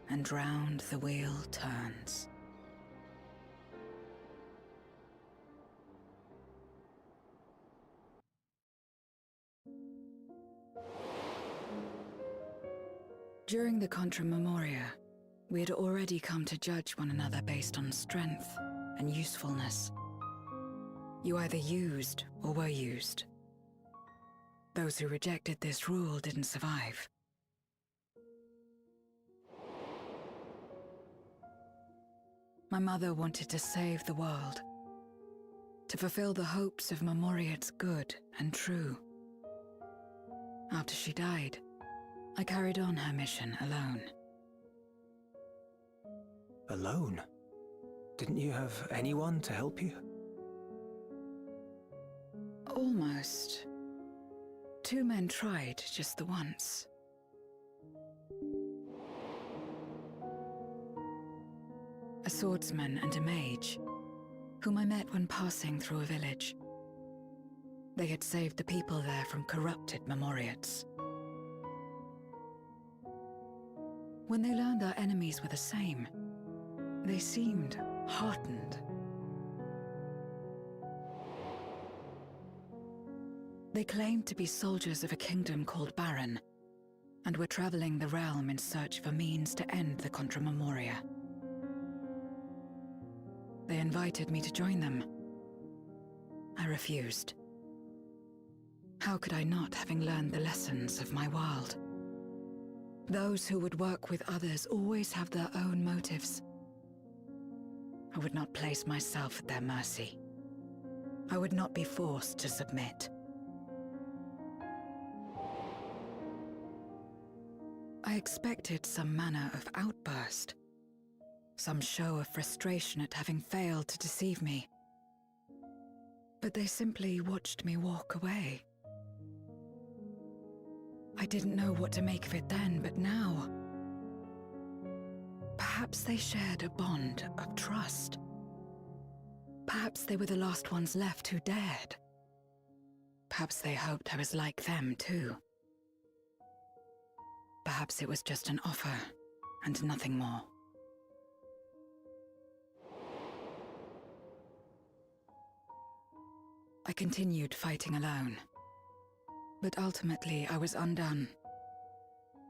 Speaker 12: And round the wheel turns. During the Contra Memoria, we had already come to judge one another based on strength and usefulness. You either used or were used. Those who rejected this rule didn't survive. My mother wanted to save the world, to fulfill the hopes of Memoria's good and true. After she died, I carried on her mission alone.
Speaker 17: Alone? Didn't you have anyone to help you?
Speaker 12: Almost. 2 men tried just the once. A swordsman and a mage, whom I met when passing through a village. They had saved the people there from corrupted Memoriates. When they learned our enemies were the same, they seemed heartened. They claimed to be soldiers of a kingdom called Baron, and were traveling the realm in search for means to end the Contra Memoria. They invited me to join them. I refused. How could I not, having learned the lessons of my world? Those who would work with others always have their own motives. I would not place myself at their mercy. I would not be forced to submit. I expected some manner of outburst, some show of frustration at having failed to deceive me. But they simply watched me walk away. I didn't know what to make of it then, but now... Perhaps they shared a bond of trust. Perhaps they were the last ones left who dared. Perhaps they hoped I was like them too. Perhaps it was just an offer, and nothing more. I continued fighting alone. But ultimately I was undone,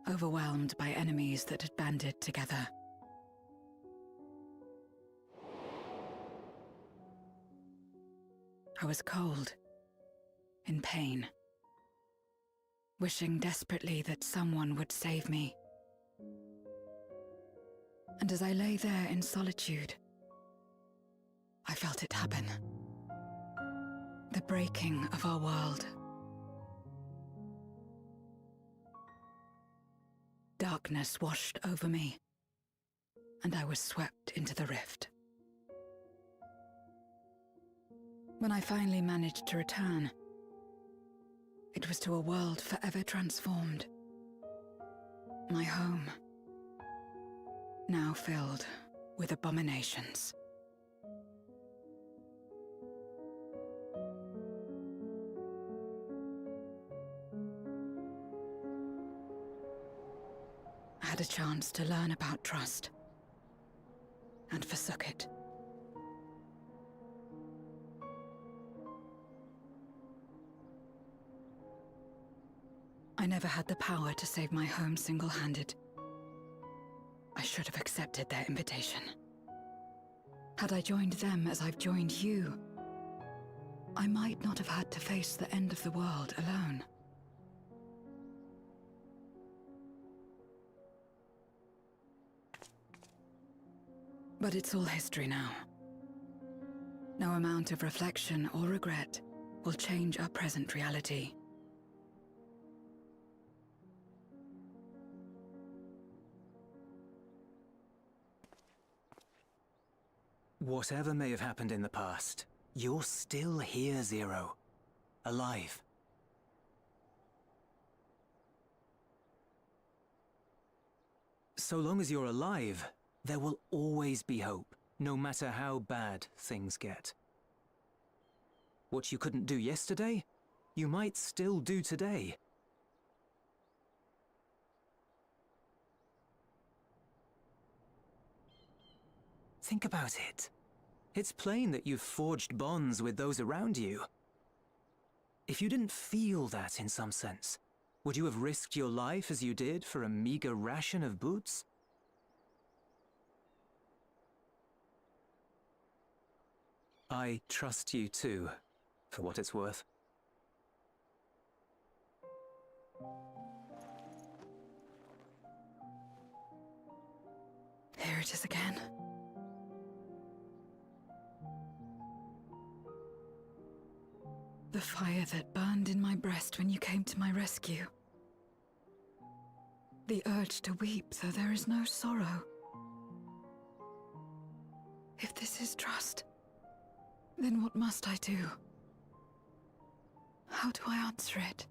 Speaker 12: overwhelmed by enemies that had banded together. I was cold, in pain, wishing desperately that someone would save me. And as I lay there in solitude, I felt it happen. The breaking of our world. Darkness washed over me, and I was swept into the rift. When I finally managed to return, it was to a world forever transformed. My home, now filled with abominations. I had a chance to learn about trust, and forsook it. I never had the power to save my home single-handed. I should have accepted their invitation. Had I joined them as I've joined you, I might not have had to face the end of the world alone. But it's all history now. No amount of reflection or regret will change our present reality.
Speaker 17: Whatever may have happened in the past, you're still here, Zero. Alive. So long as you're alive, there will always be hope, no matter how bad things get. What you couldn't do yesterday, you might still do today. Think about it. It's plain that you've forged bonds with those around you. If you didn't feel that in some sense, would you have risked your life as you did for a meager ration of boots? I trust you too, for what it's worth.
Speaker 12: Here it is again. The fire that burned in my breast when you came to my rescue. The urge to weep, though there is no sorrow. If this is trust, then what must I do? How do I answer it?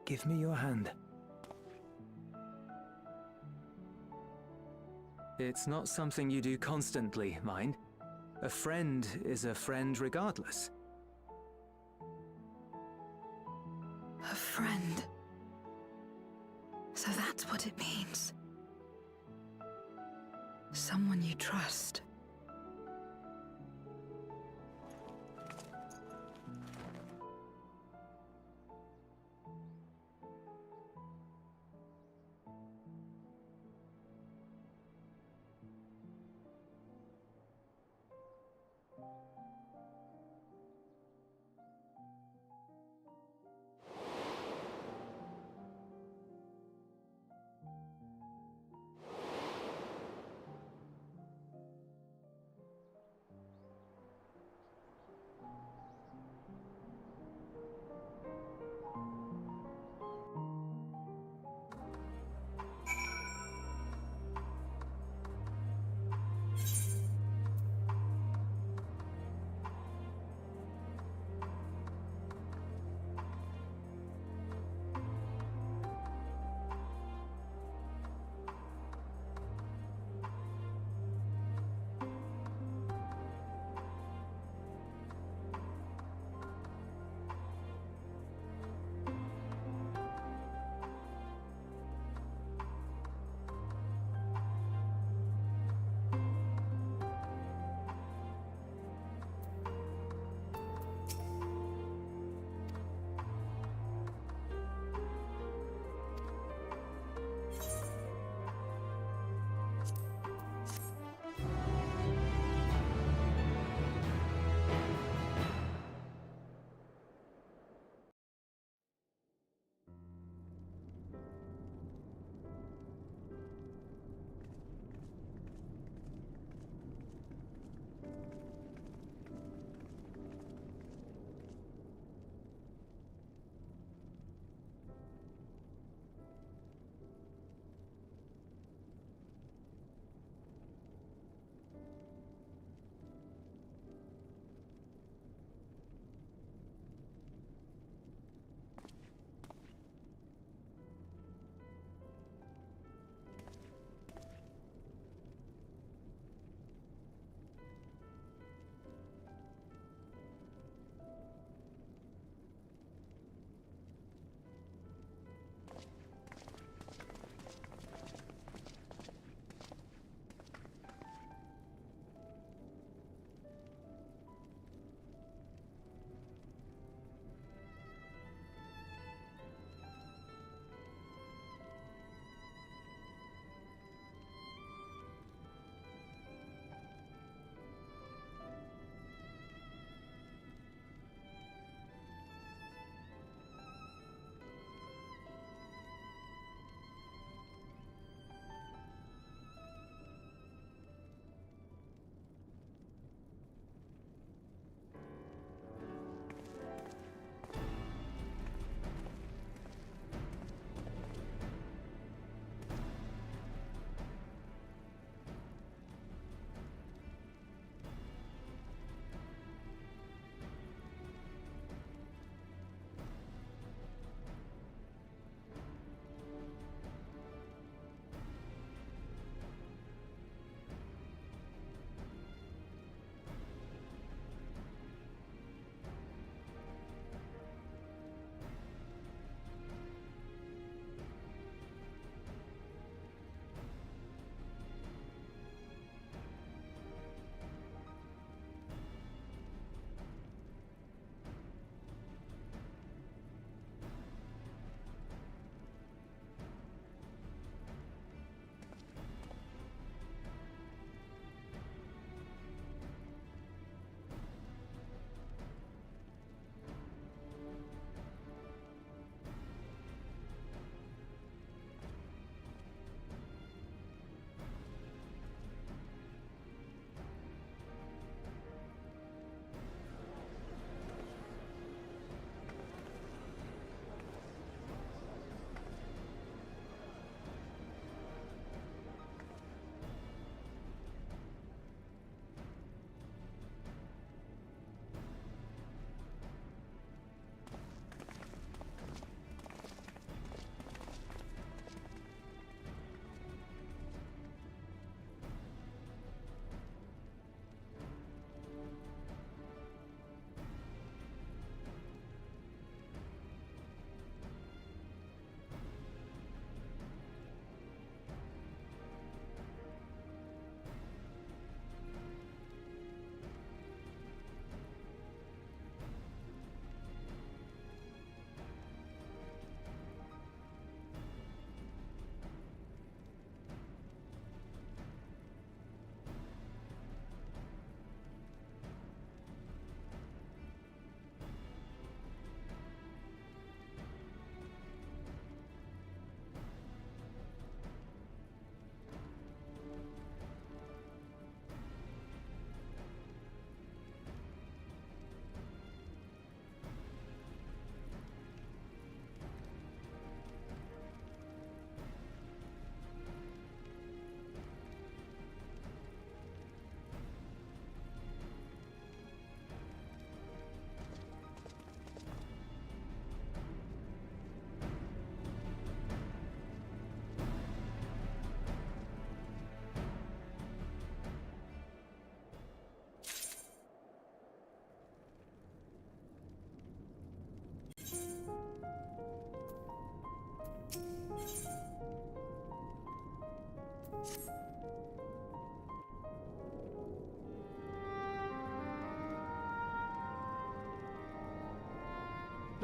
Speaker 17: Give me your hand. It's not something you do constantly, mind. A friend is a friend regardless.
Speaker 12: A friend. So that's what it means. Someone you trust.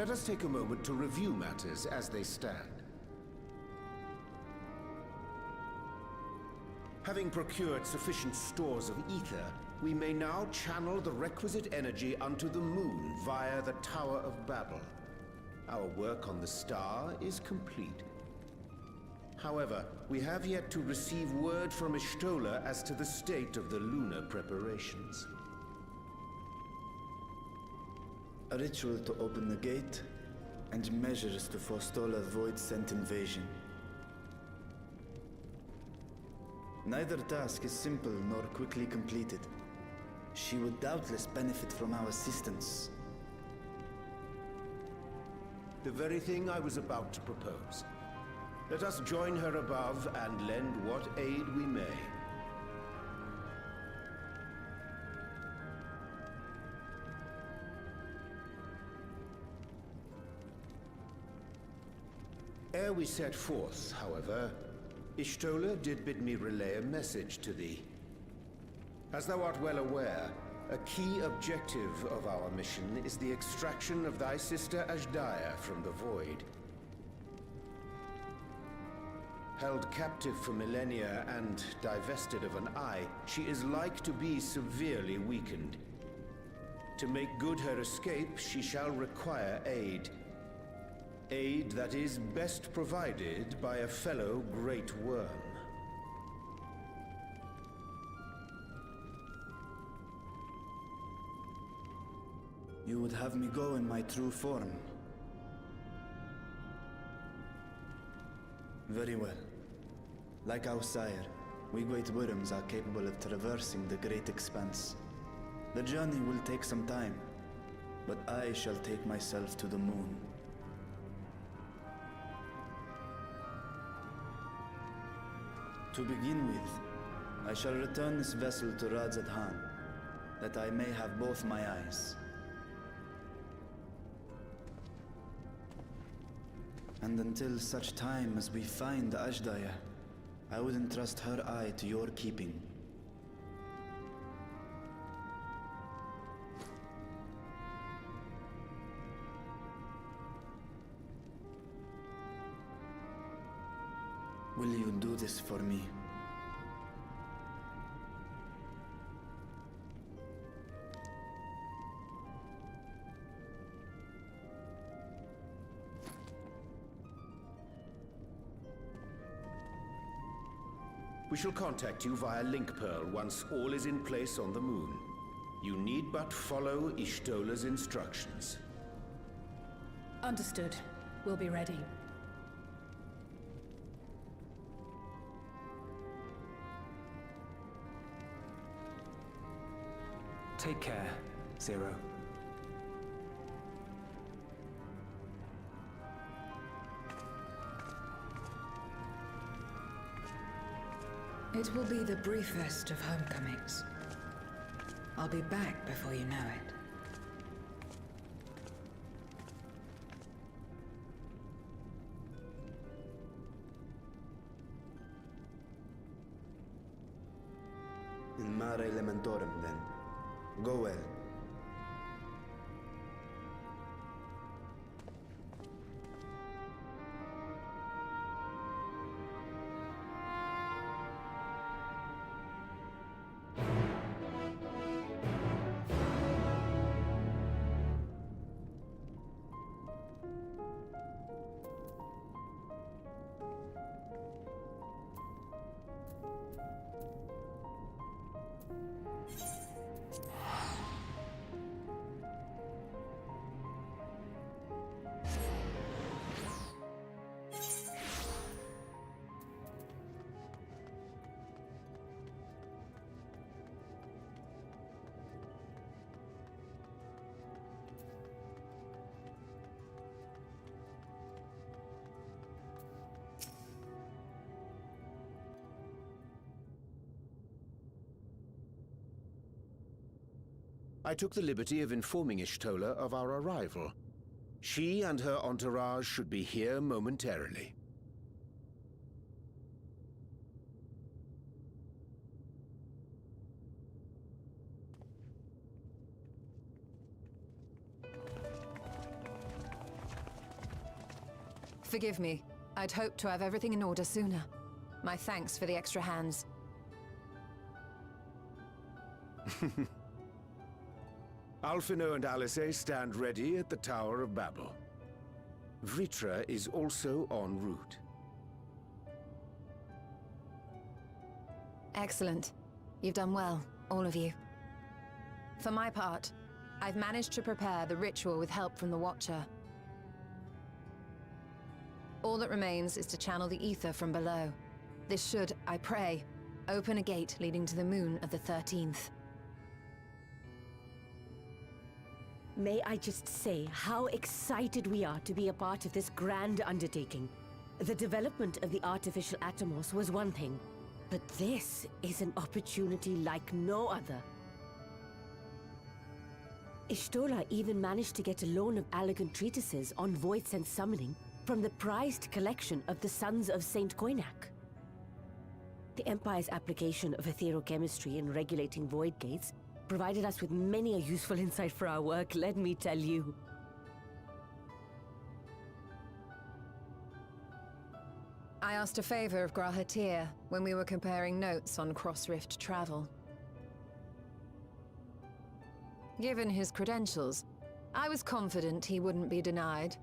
Speaker 7: Let us take a moment to review matters as they stand. Having procured sufficient stores of ether, we may now channel the requisite energy unto the moon via the Tower of Babel. Our work on the star is complete. However, we have yet to receive word from Ishtola as to the state of the lunar preparations.
Speaker 3: A ritual to open the gate, and measures to forestall a void-sent invasion. Neither task is simple nor quickly completed. She would doubtless benefit from our assistance.
Speaker 7: The very thing I was about to propose. Let us join her above and lend what aid we may. Ere we set forth, however, Ishtola did bid me relay a message to thee. As thou art well aware, a key objective of our mission is the extraction of thy sister Ashdaya from the Void. Held captive for millennia and divested of an eye, she is like to be severely weakened. To make good her escape, she shall require aid. Aid that is best provided by a fellow Great Worm.
Speaker 3: You would have me go in my true form. Very well. Like our sire, we Great Worms are capable of traversing the great expanse. The journey will take some time, but I shall take myself to the moon. To begin with, I shall return this vessel to Radzadhan, that I may have both my eyes. And until such time as we find Ashdaya, I would entrust her eye to your keeping. Will you do this for me?
Speaker 7: We shall contact you via Link Pearl once all is in place on the moon. You need but follow Ishtola's instructions.
Speaker 12: Understood. We'll be ready.
Speaker 17: Take care, Zero.
Speaker 12: It will be the briefest of homecomings. I'll be back before you know it.
Speaker 3: In Mare Elementorum, then. Go well.
Speaker 7: I took the liberty of informing Ishtola of our arrival. She and her entourage should be here momentarily.
Speaker 1: Forgive me. I'd hoped to have everything in order sooner. My thanks for the extra hands.
Speaker 7: Alphino and Alice stand ready at the Tower of Babel. Vritra is also en route.
Speaker 1: Excellent. You've done well, all of you. For my part, I've managed to prepare the ritual with help from the Watcher. All that remains is to channel the ether from below. This should, I pray, open a gate leading to the moon of the 13th.
Speaker 18: May I just say how excited we are to be a part of this grand undertaking. The development of the artificial Atomos was one thing, but this is an opportunity like no other. Ishtola even managed to get a loan of elegant treatises on void sense summoning from the prized collection of the Sons of Saint Koinak. The Empire's application of etherochemistry in regulating void gates provided us with many a useful insight for our work, let me tell you.
Speaker 1: I asked a favor of Grahatir when we were comparing notes on cross-rift travel. Given his credentials, I was confident he wouldn't be denied.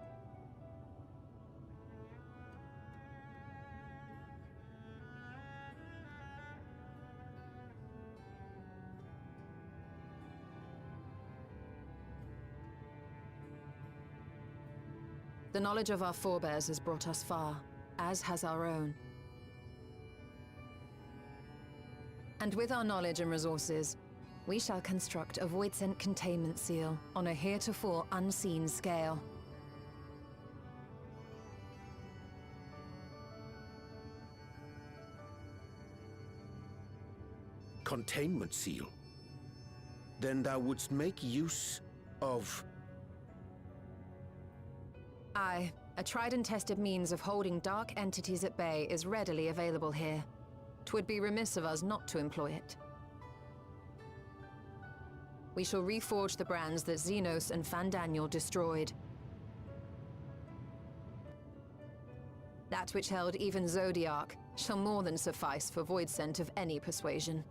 Speaker 1: The knowledge of our forebears has brought us far, as has our own. And with our knowledge and resources, we shall construct a void-sent containment seal on a heretofore unseen scale.
Speaker 7: Containment seal? Then thou wouldst make use of...
Speaker 1: Aye, a tried and tested means of holding dark entities at bay is readily available here. 'Twould be remiss of us not to employ it. We shall reforge the brands that Xenos and Fandaniel destroyed. That which held even Zodiark shall more than suffice for void scent of any persuasion.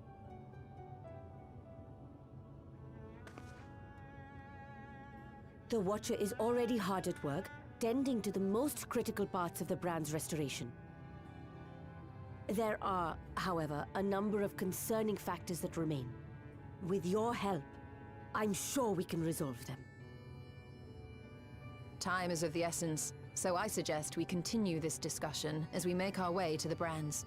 Speaker 18: The Watcher is already hard at work, tending to the most critical parts of the brand's restoration. There are, however, a number of concerning factors that remain. With your help, I'm sure we can resolve them.
Speaker 1: Time is of the essence, so I suggest we continue this discussion as we make our way to the brands.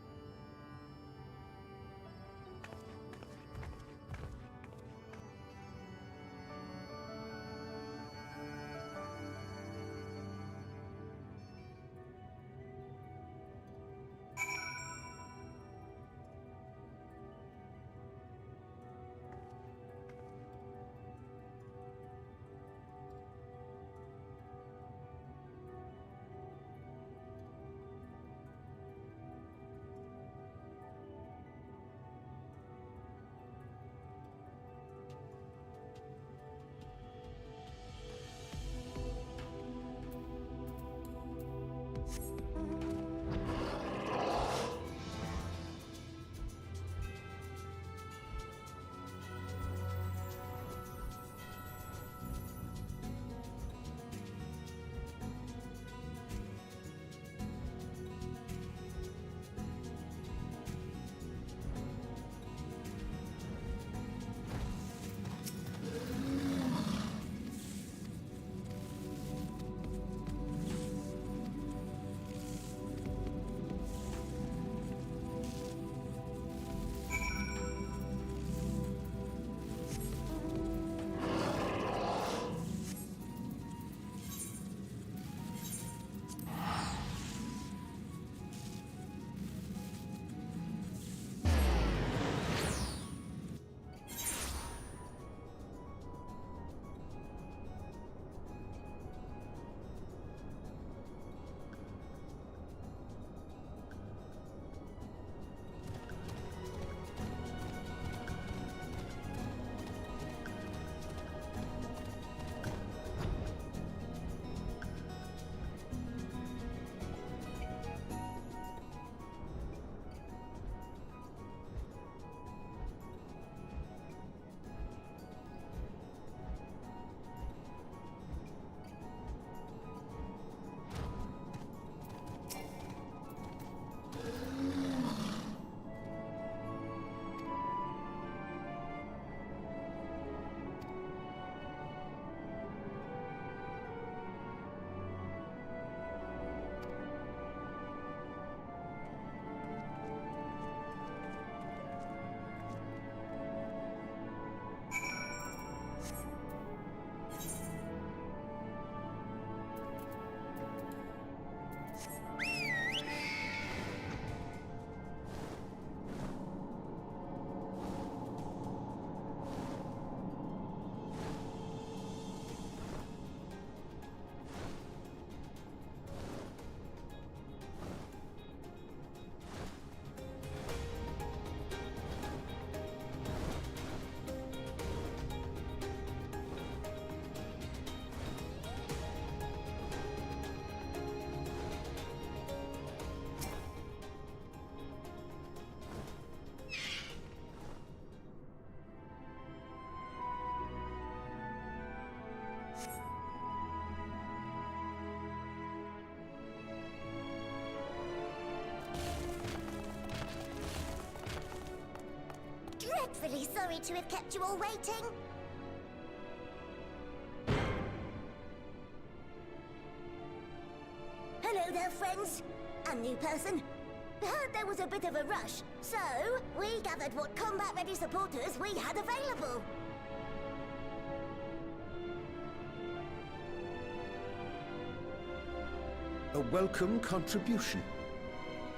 Speaker 19: dreadfully sorry to have kept you all waiting. Hello there, friends. A new person. Heard there was a bit of a rush, so we gathered what combat-ready supporters we had available.
Speaker 20: A welcome contribution.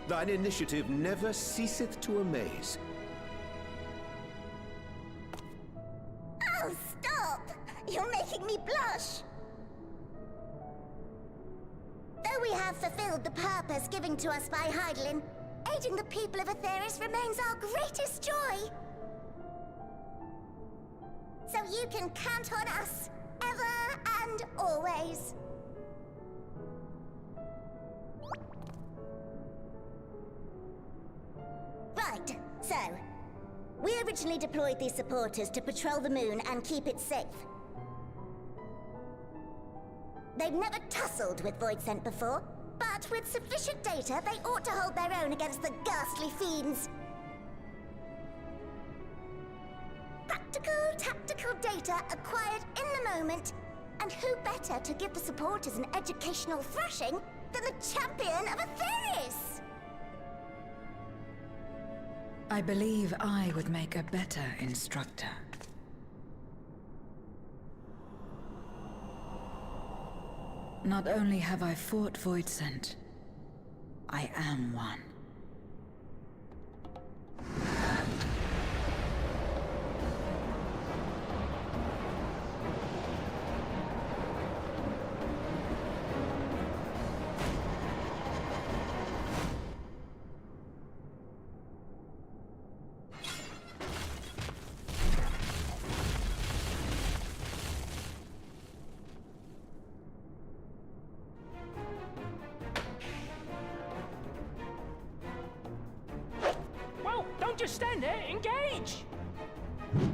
Speaker 20: Thine initiative never ceaseth to amaze.
Speaker 19: Oh, stop! You're making me blush! Though we have fulfilled the purpose given to us by Heidelin, aiding the people of Aetheris remains our greatest joy. So you can count on us, ever and always. Right, so, we originally deployed these supporters to patrol the moon and keep it safe. They've never tussled with Voidsent before, but with sufficient data, they ought to hold their own against the ghastly fiends. Practical, tactical data acquired in the moment, and who better to give the supporters an educational thrashing than the champion of Aetheris?
Speaker 12: I believe I would make a better instructor. Not only have I fought Voidsent, I am one.
Speaker 9: Don't just stand there. Engage!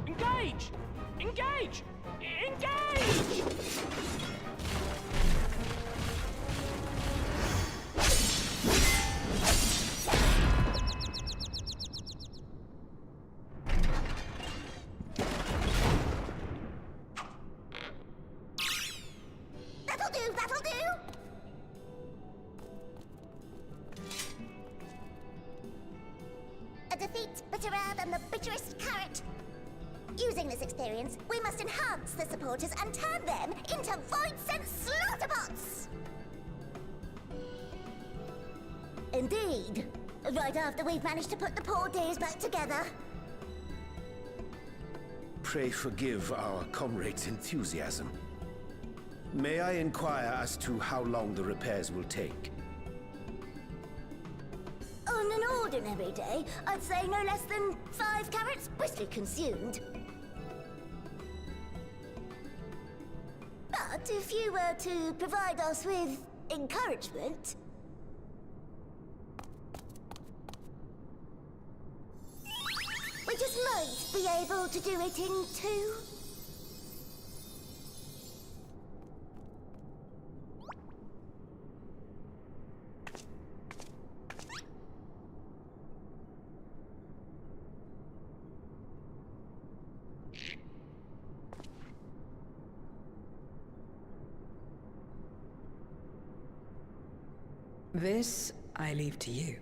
Speaker 9: Engage! Engage! Engage!
Speaker 19: That'll do, that'll do! A defeat bitterer than the bitterest carrot. Using this experience, we must enhance the supporters and turn them into Voidsent slaughterbots! Indeed. Right after we've managed to put the poor dears back together.
Speaker 20: Pray forgive our comrade's enthusiasm. May I inquire as to how long the repairs will take?
Speaker 19: On an ordinary day, I'd say no less than 5 carrots briskly consumed. But if you were to provide us with encouragement... we just might be able to do it in 2.
Speaker 12: This I leave to you.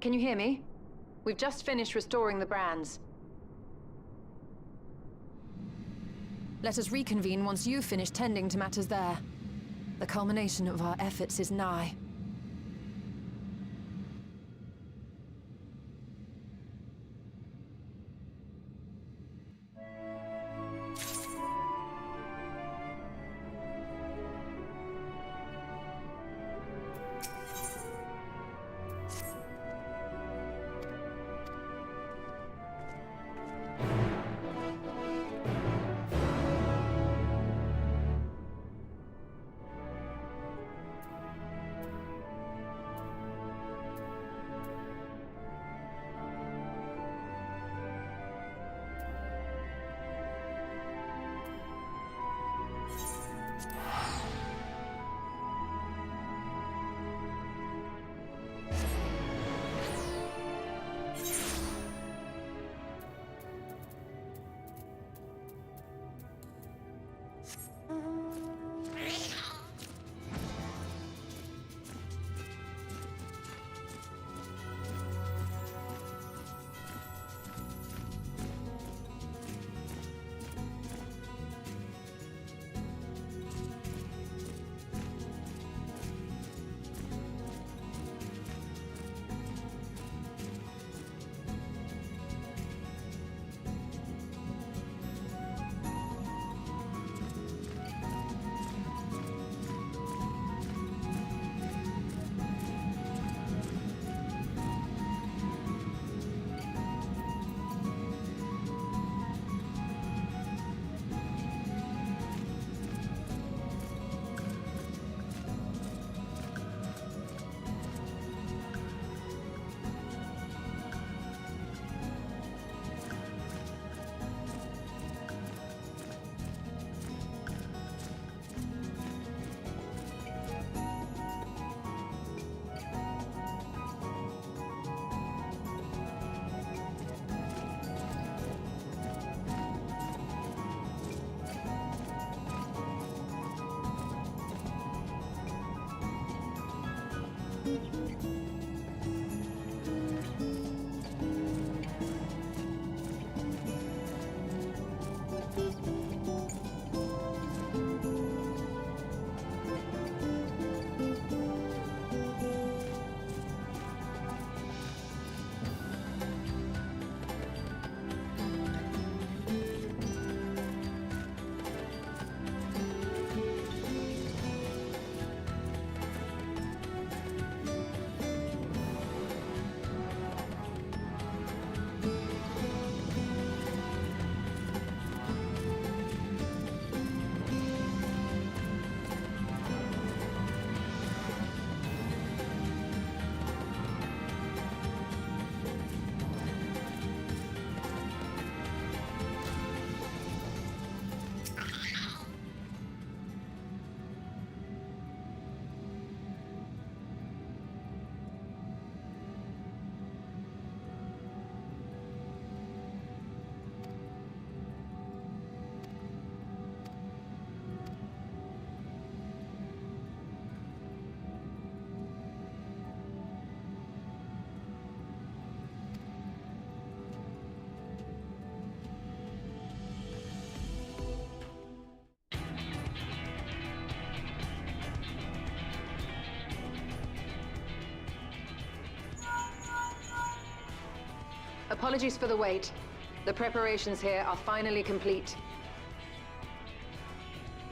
Speaker 1: Can you hear me? We've just finished restoring the brands. Let us reconvene once you've finished tending to matters there. The culmination of our efforts is nigh. Apologies for the wait. The preparations here are finally complete.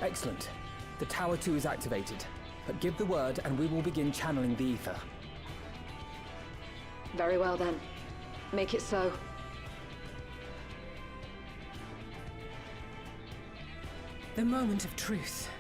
Speaker 21: Excellent. The Tower 2 is activated. But give the word and we will begin channeling the ether.
Speaker 1: Very well then. Make it so.
Speaker 21: The moment of truth.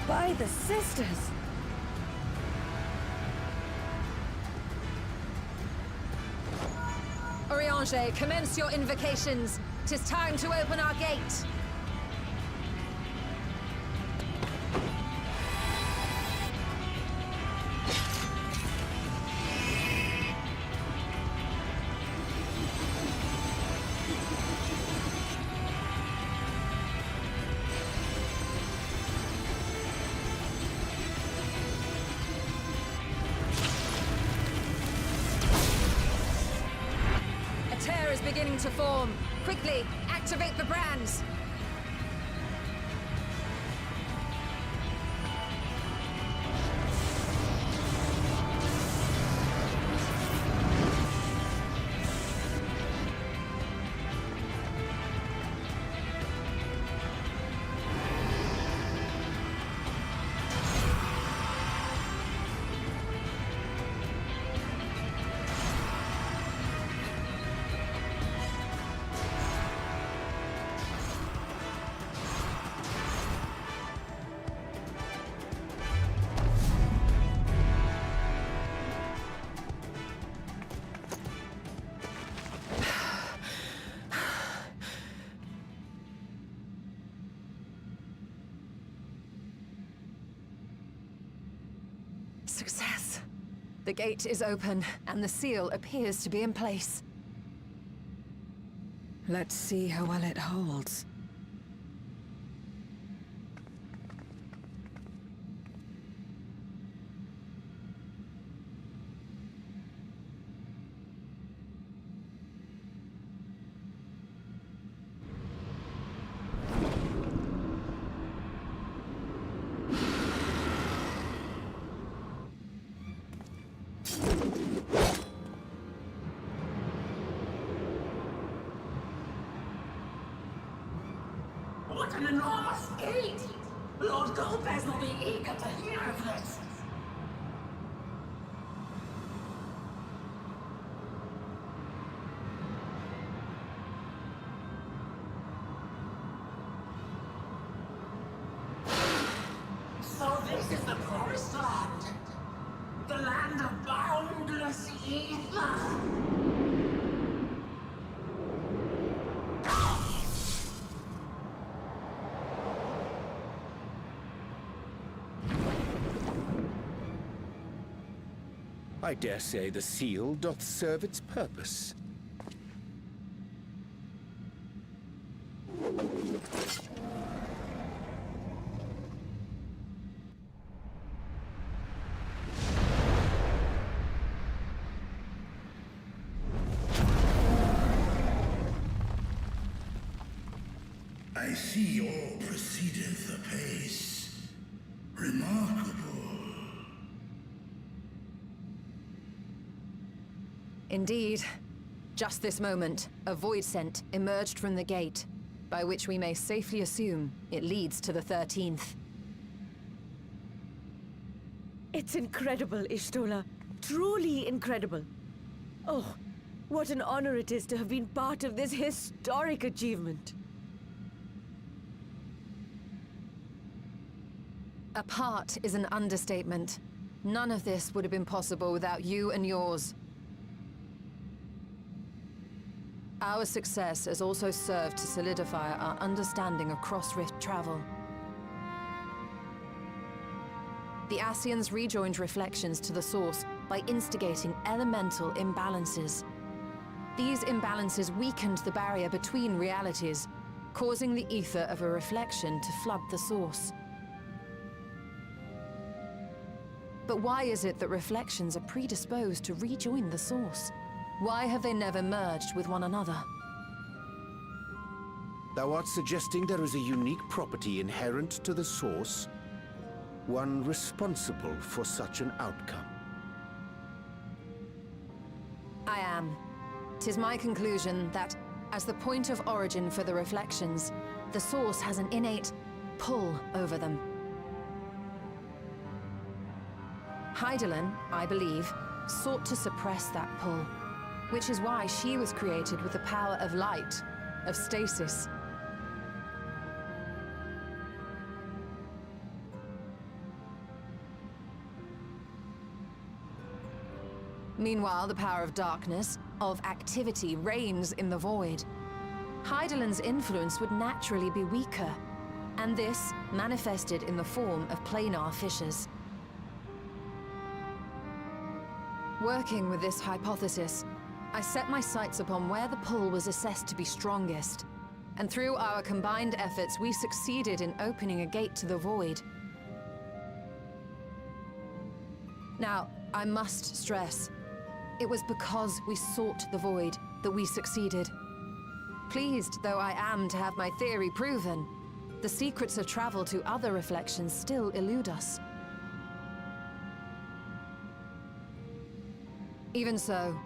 Speaker 18: By the sisters!
Speaker 1: Oriange, commence your invocations. 'Tis time to open our gate. Beginning to form. Quickly, activate the brands. Success. The gate is open, and the seal appears to be in place.
Speaker 12: Let's see how well it holds.
Speaker 2: What an enormous gate! Lord Gomez will be eager to hear of this. So this is the promised land. The land of boundless ether.
Speaker 20: I dare say the seal doth serve its purpose.
Speaker 22: I see all proceedeth apace. Remarkable.
Speaker 1: Indeed. Just this moment, a void scent emerged from the gate, by which we may safely assume it leads to the 13th.
Speaker 18: It's incredible, Ishtola. Truly incredible. Oh, what an honor it is to have been part of this historic achievement.
Speaker 1: A part is an understatement. None of this would have been possible without you and yours. Our success has also served to solidify our understanding of cross-rift travel. The Ascians rejoined reflections to the source by instigating elemental imbalances. These imbalances weakened the barrier between realities, causing the ether of a reflection to flood the source. But why is it that reflections are predisposed to rejoin the source? Why have they never merged with one another?
Speaker 20: Thou art suggesting there is a unique property inherent to the source, one responsible for such an outcome.
Speaker 1: I am. 'Tis my conclusion that, as the point of origin for the reflections, the source has an innate pull over them. Hydaelyn, I believe, sought to suppress that pull, which is why she was created with the power of light, of stasis. Meanwhile, the power of darkness, of activity, reigns in the void. Hydaelyn's influence would naturally be weaker, and this manifested in the form of planar fissures. Working with this hypothesis, I set my sights upon where the pull was assessed to be strongest, and through our combined efforts, we succeeded in opening a gate to the void. Now, I must stress, it was because we sought the void that we succeeded. Pleased though I am to have my theory proven, the secrets of travel to other reflections still elude us. Even so,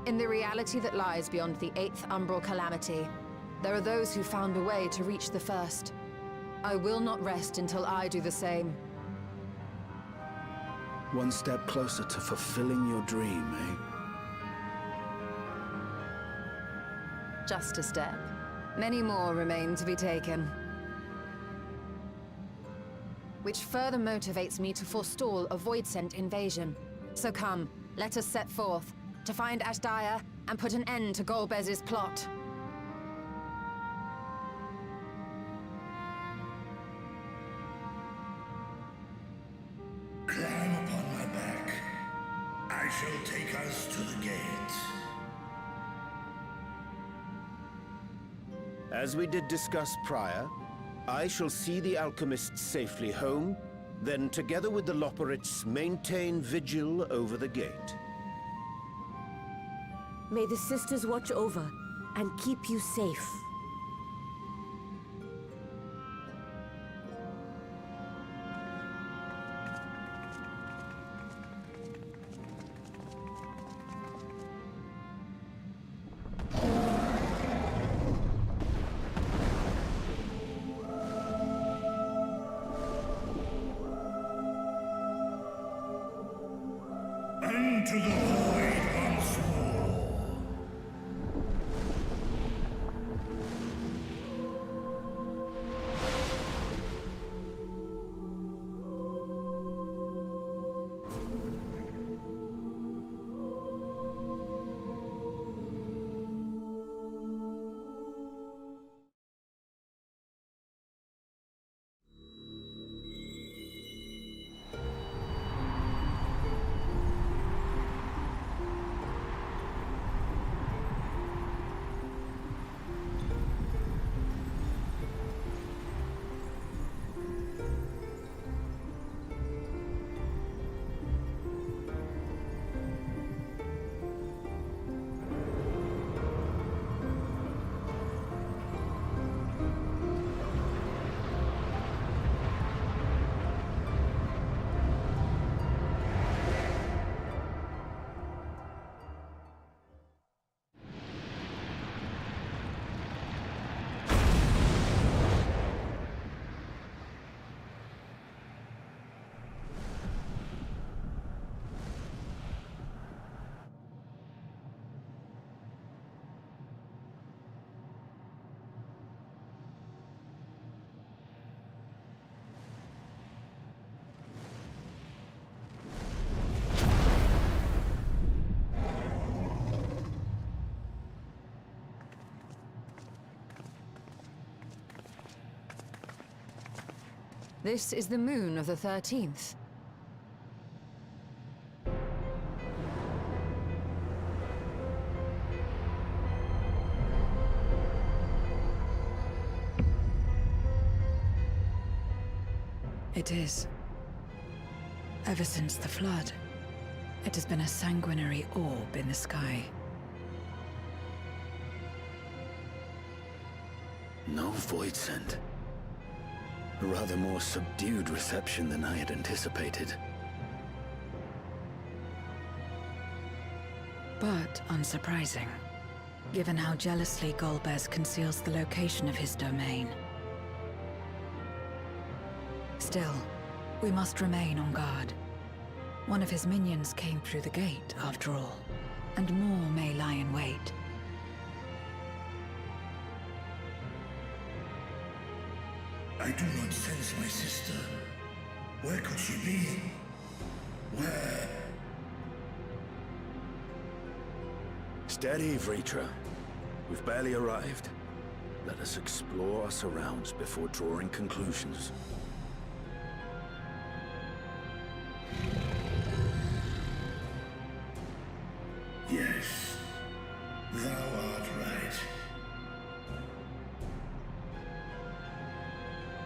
Speaker 1: in the reality that lies beyond the 8th umbral calamity, there are those who found a way to reach the first. I will not rest until I do the same.
Speaker 3: One step closer to fulfilling your dream, eh?
Speaker 1: Just a step. Many more remain to be taken. Which further motivates me to forestall a void-sent invasion. So come, let us set forth, to find Ashdaya and put an end to Golbez's plot.
Speaker 22: Climb upon my back. I shall take us to the gate.
Speaker 20: As we did discuss prior, I shall see the alchemists safely home, then together with the Loporrits maintain vigil over the gate.
Speaker 18: May the sisters watch over and keep you safe.
Speaker 22: Into the void once more.
Speaker 1: This is the moon of the 13th.
Speaker 12: It is. Ever since the flood, it has been a sanguinary orb in the sky.
Speaker 3: No void scent. A rather more subdued reception than I had anticipated.
Speaker 12: But unsurprising, given how jealously Golbez conceals the location of his domain. Still, we must remain on guard. One of his minions came through the gate, after all, and more may lie in wait.
Speaker 22: I do not sense my sister. Where could she be? Where?
Speaker 20: Steady, Vritra. We've barely arrived. Let us explore our surrounds before drawing conclusions.
Speaker 22: Yes, thou art right.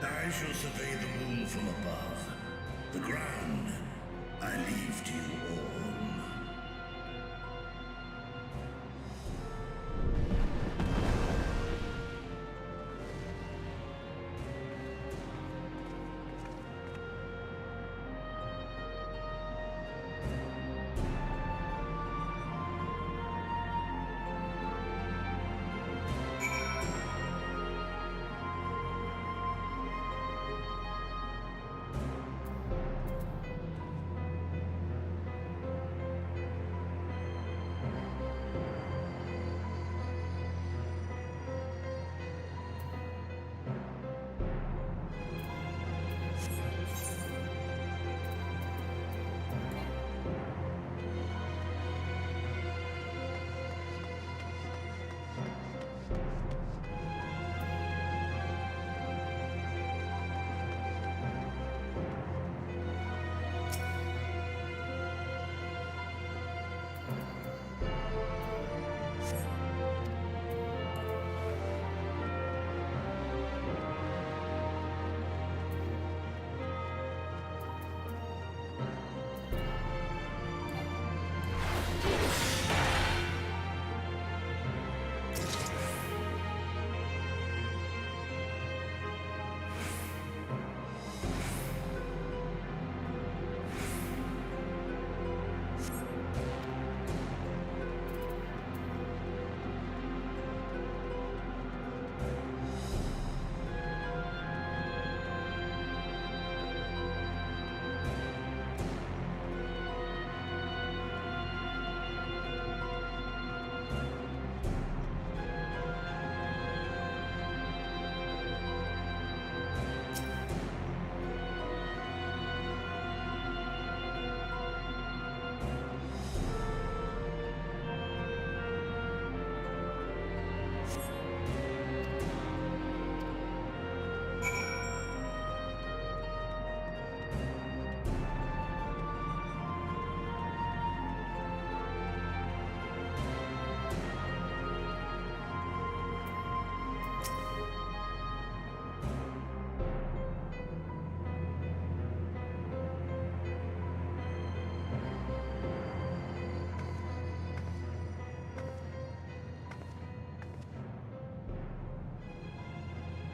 Speaker 22: I shall survey the moon from above. The ground I leave to you all.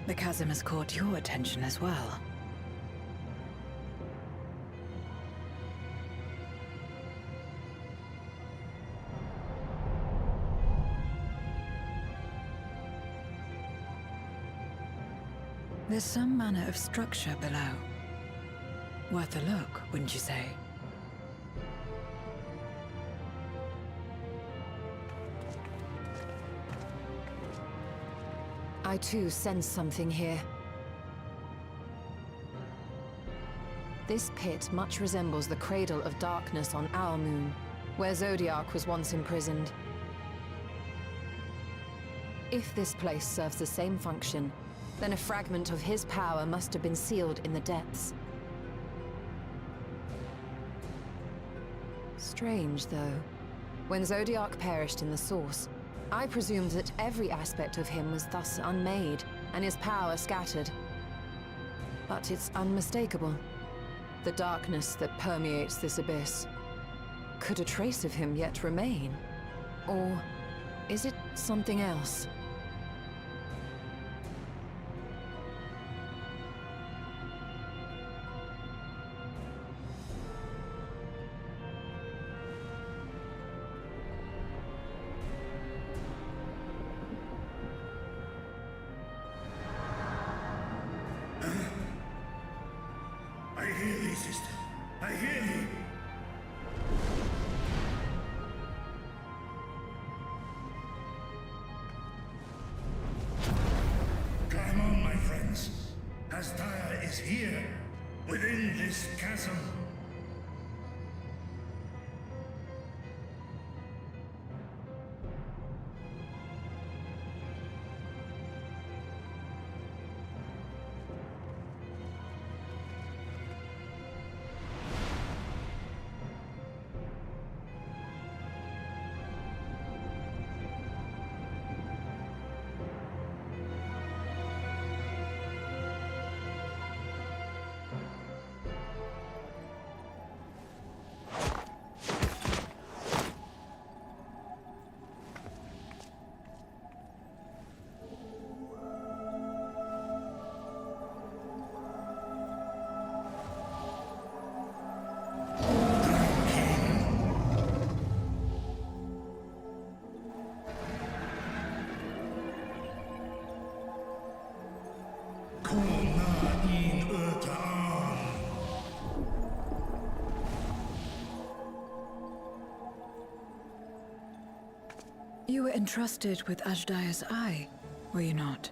Speaker 12: The chasm has caught your attention as well. There's some manner of structure below. Worth a look, wouldn't you say?
Speaker 1: I too sense something here. This pit much resembles the Cradle of Darkness on our moon, where Zodiac was once imprisoned. If this place serves the same function, then a fragment of his power must have been sealed in the depths. Strange, though. When Zodiac perished in the Source, I presumed that every aspect of him was thus unmade, and his power scattered. But it's unmistakable. The darkness that permeates this abyss. Could a trace of him yet remain? Or is it something else?
Speaker 22: I hear thee, sister. I hear thee. Come on, my friends. Asdaya is here, within this chasm.
Speaker 12: entrusted with Ajdaya's eye, were you not?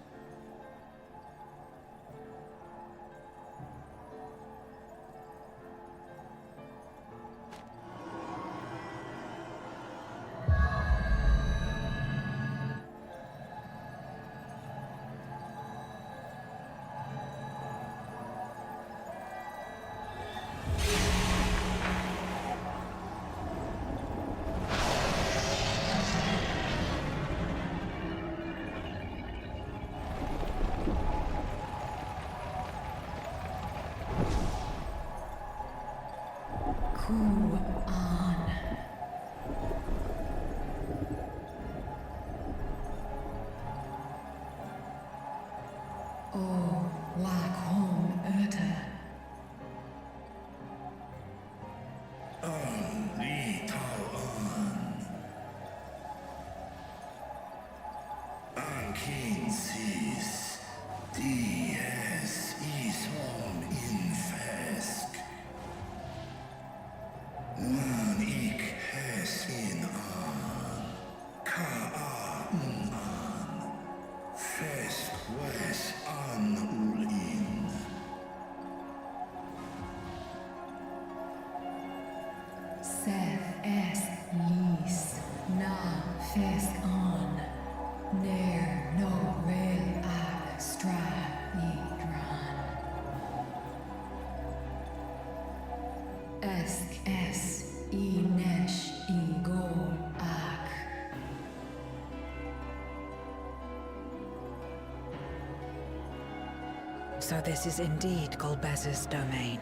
Speaker 12: So this is indeed Golbez's domain.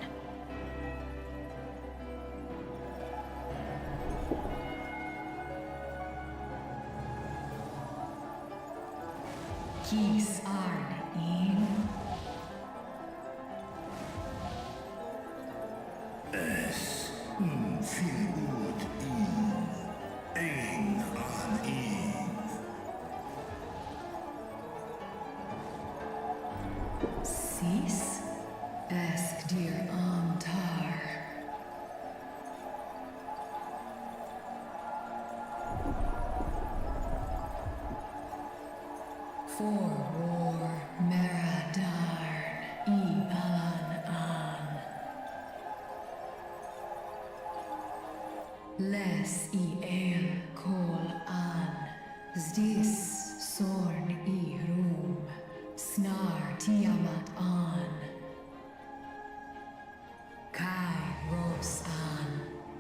Speaker 12: Kis arn in.
Speaker 22: Es fil ud in. Ein an in.
Speaker 12: Sis? Esk dir antar. For war Meradarn Iban an. Les I el kol an. Zdis sorn I rum. Snar Tiamat an. Kai Ros an.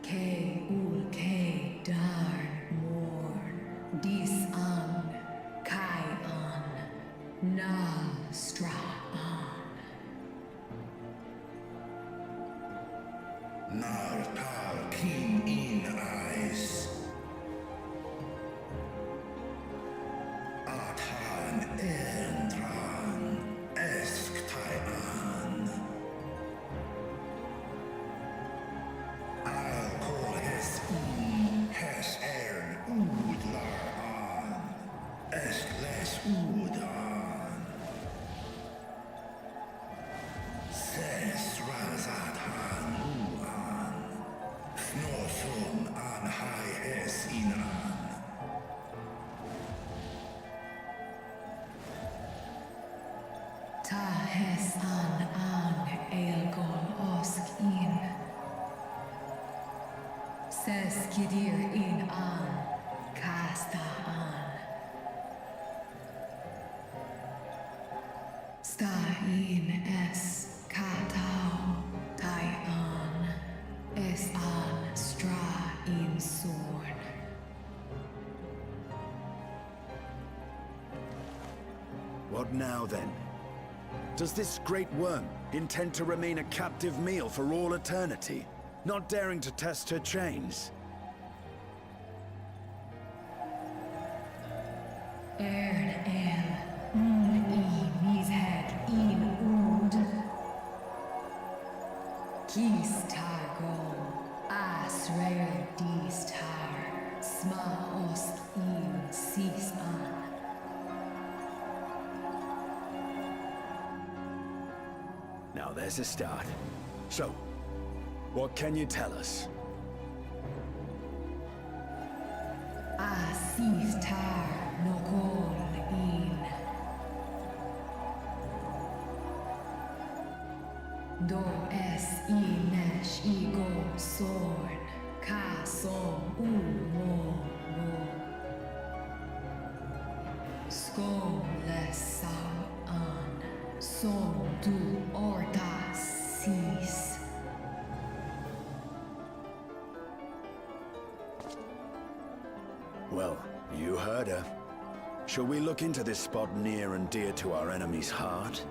Speaker 12: Ke ul ke darn morn. Dis an. Kai an. Nal stra an.
Speaker 22: Nar tal kin in eyes. Atan endran. Esk tai an. I'll call his has ern ud lar an. Esk les ud an. Ses razat han u an. Fnosun an hai es in an.
Speaker 12: Ta hes an elgol osk in. Ses kidir in an. Kasta an. Sta in es katau. Tai an. Es an stra in sorn.
Speaker 5: What now, then? Does this great worm intend to remain a captive meal for all eternity, not daring to test her chains?
Speaker 12: Ern el. I mished in ud. Kis targol. Asrael dis tar. Sma osk in sis an.
Speaker 5: Now there's a start. So, what can you tell us?
Speaker 12: Asis tar. Do es I nesh I go sorn. Ka som u mo mo. Skom les sam an. Som du orta sis.
Speaker 5: Well, you heard her. Shall we look into this spot near and dear to our enemy's heart?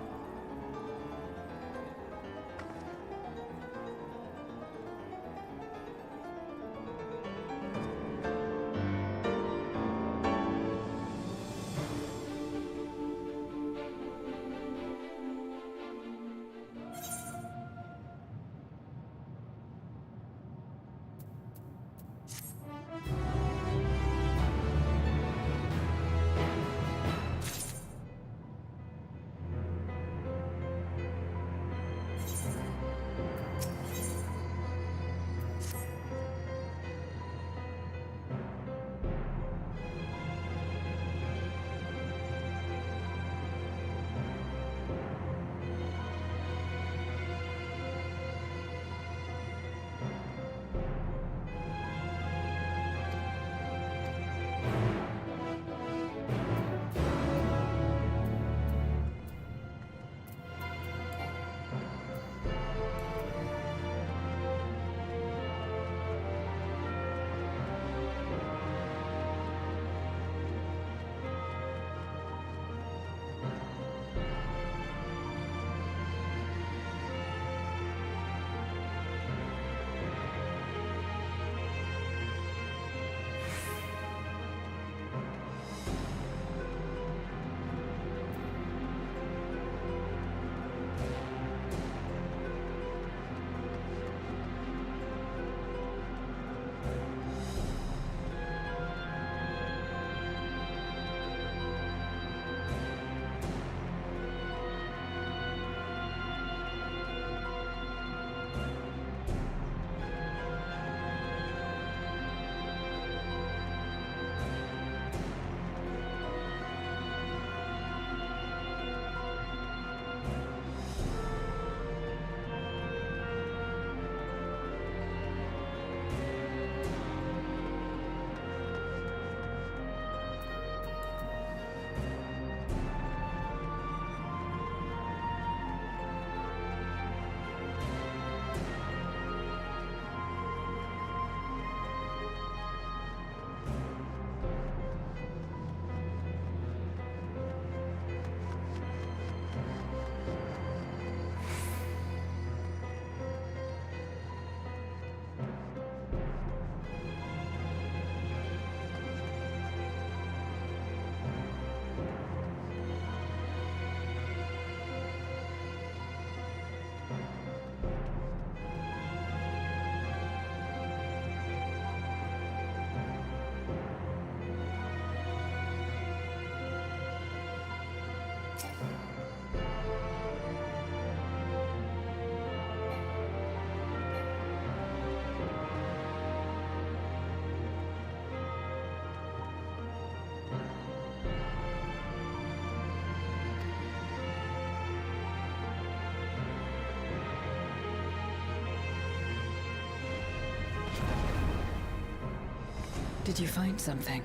Speaker 12: Did you find something?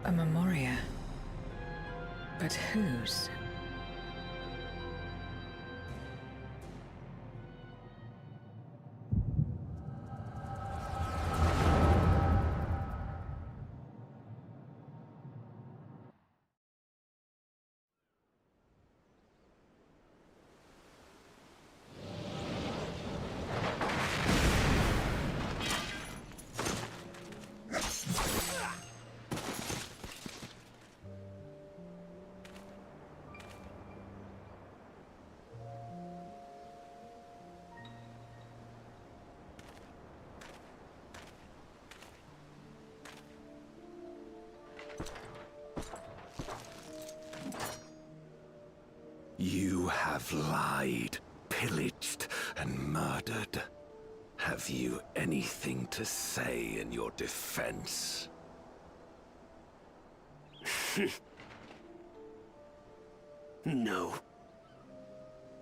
Speaker 12: A memoria. But whose?
Speaker 6: You have lied, pillaged, and murdered. Have you anything to say in your defense?
Speaker 20: No.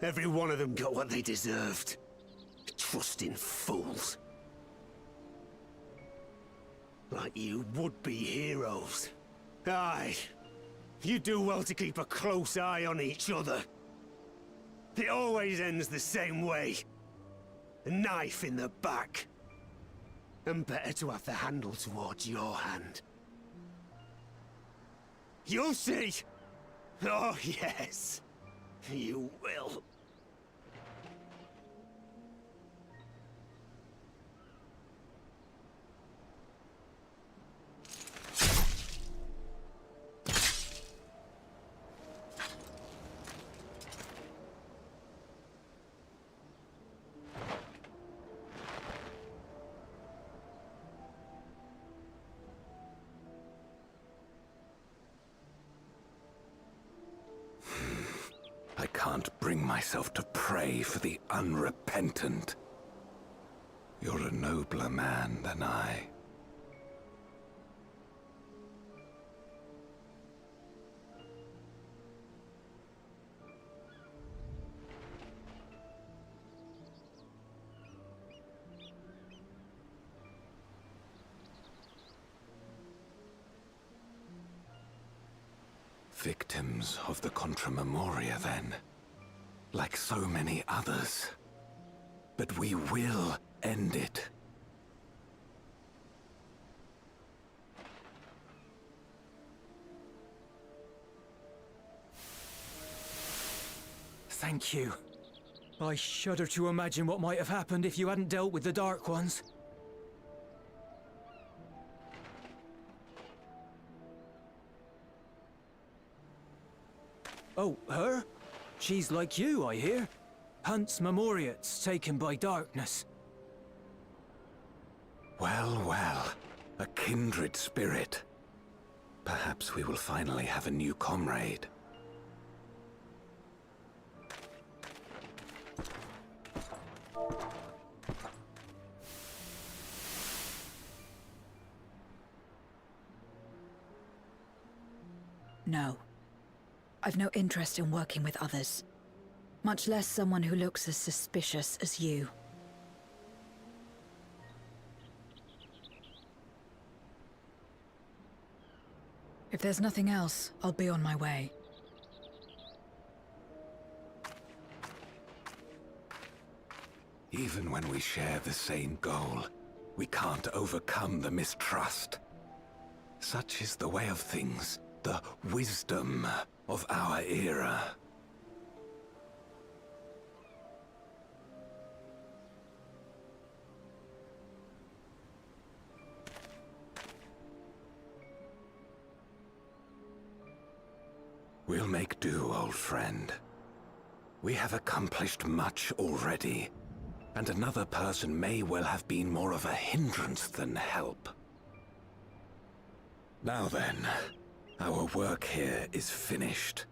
Speaker 20: Every one of them got what they deserved. Trusting fools. Like you would-be heroes. Aye. You do well to keep a close eye on each other. It always ends the same way. A knife in the back. And better to have the handle towards your hand. You'll see! Oh, yes. You will.
Speaker 6: I can't bring myself to pray for the unrepentant. You're a nobler man than I. Victims of the Contra Memoria, then. Like so many others. But we will end it.
Speaker 17: Thank you. I shudder to imagine what might have happened if you hadn't dealt with the Dark Ones. Oh, her? She's like you, I hear. Hunts Memoriats taken by darkness.
Speaker 6: Well, well. A kindred spirit. Perhaps we will finally have a new comrade.
Speaker 12: No. I've no interest in working with others. Much less someone who looks as suspicious as you. If there's nothing else, I'll be on my way.
Speaker 6: Even when we share the same goal, we can't overcome the mistrust. Such is the way of things, the wisdom of our era. We'll make do, old friend. We have accomplished much already, and another person may well have been more of a hindrance than help. Now then, our work here is finished.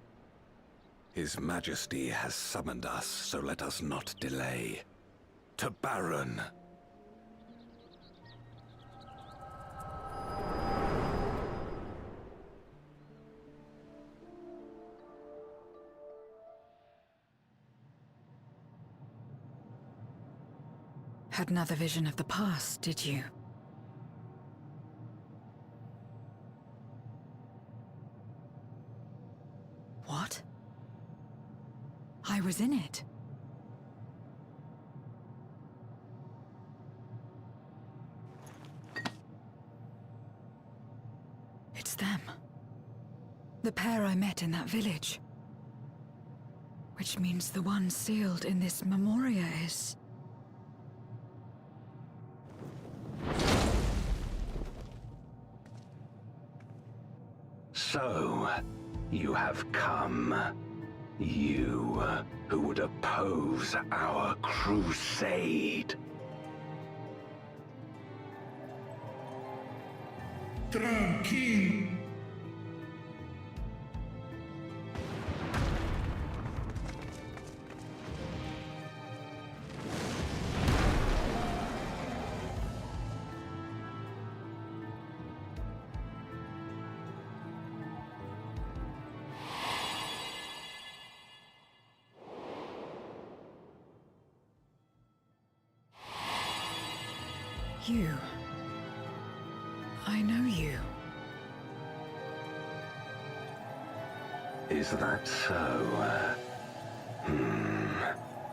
Speaker 6: His Majesty has summoned us, so let us not delay. To Baron!
Speaker 12: Had another vision of the past, did you? What? I was in it. It's them. The pair I met in that village. Which means the one sealed in this Memoria is...
Speaker 6: So, you have come. You, who would oppose our crusade.
Speaker 22: Tranquilo.
Speaker 12: You. I know you.
Speaker 6: Is that so?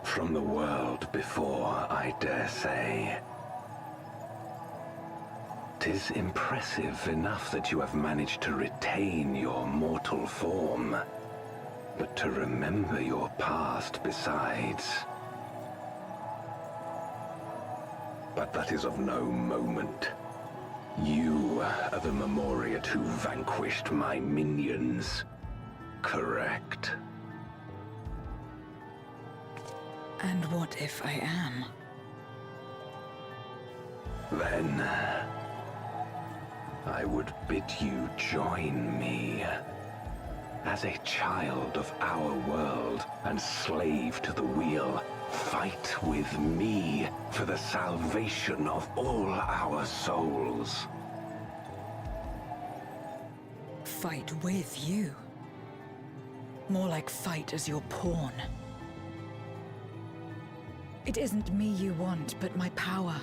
Speaker 6: From the world before, I dare say. 'Tis impressive enough that you have managed to retain your mortal form, but to remember your past besides. But that is of no moment. You are the Memoriat who vanquished my minions, correct?
Speaker 12: And what if I am?
Speaker 6: Then I would bid you join me. As a child of our world and slave to the wheel, fight with me for the salvation of all our souls.
Speaker 12: Fight with you? More like fight as your pawn. It isn't me you want, but my power.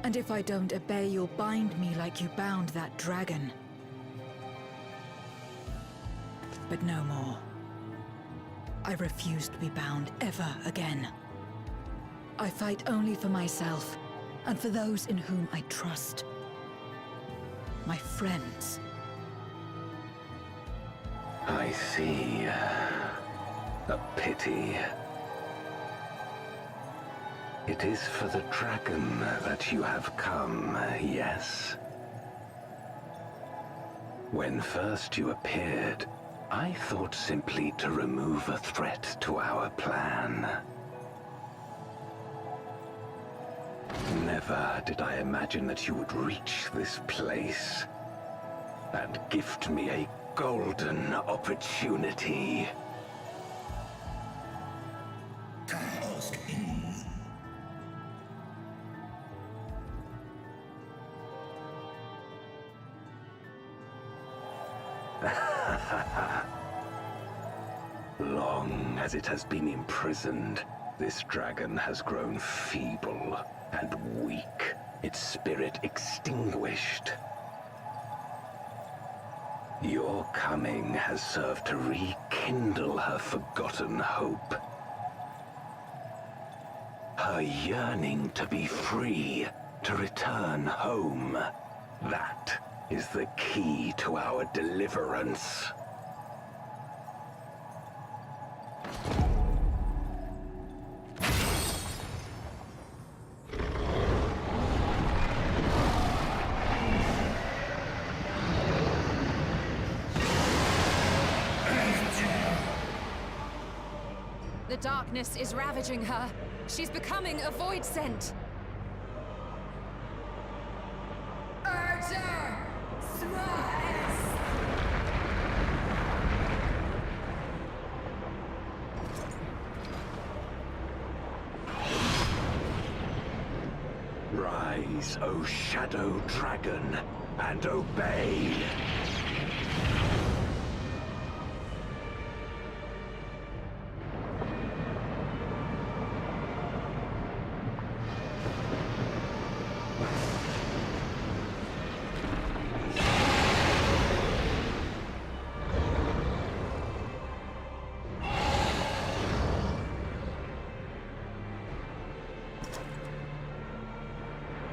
Speaker 12: And if I don't obey, you'll bind me like you bound that dragon. But no more. I refuse to be bound ever again. I fight only for myself, and for those in whom I trust. My friends.
Speaker 6: I see. A pity. It is for the dragon that you have come, yes? When first you appeared, I thought simply to remove a threat to our plan. Never did I imagine that you would reach this place and gift me a golden opportunity. Long as it has been imprisoned, this dragon has grown feeble and weak, its spirit extinguished. Your coming has served to rekindle her forgotten hope. Her yearning to be free, to return home. That is the key to our deliverance.
Speaker 1: The darkness is ravaging her. She's becoming a void scent.
Speaker 6: Rise, O Shadow Dragon, and obey!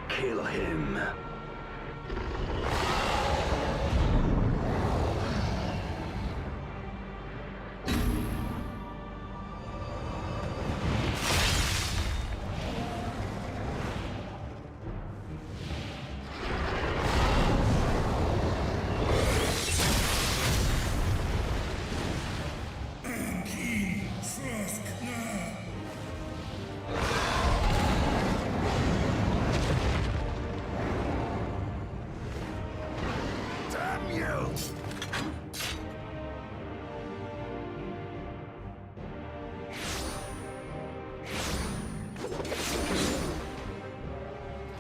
Speaker 6: Kill him.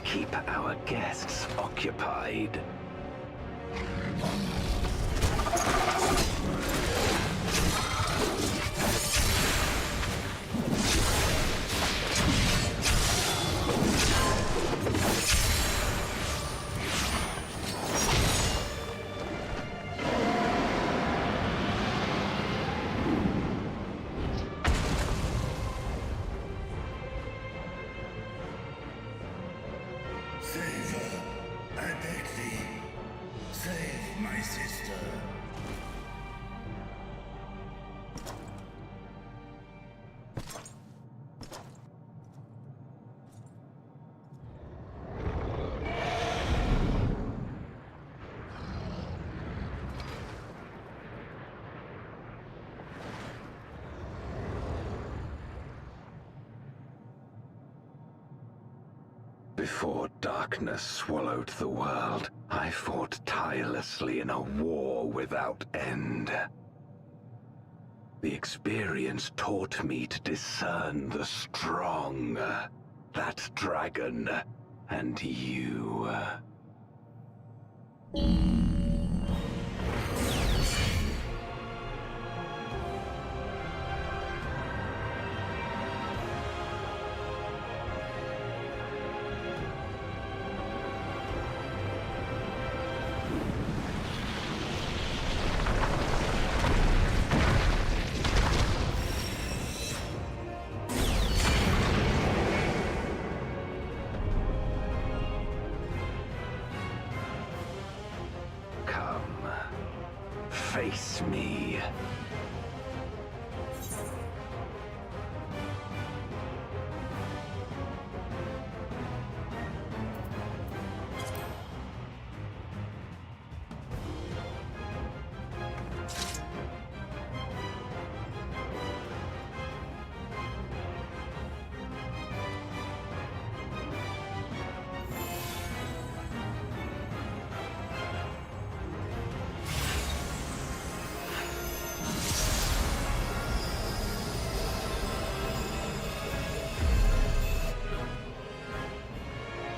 Speaker 6: Keep our guests occupied.
Speaker 22: sister.
Speaker 6: Before darkness swallowed the world, I fought tirelessly in a war without end. The experience taught me to discern the strong, that dragon, and you. Face me.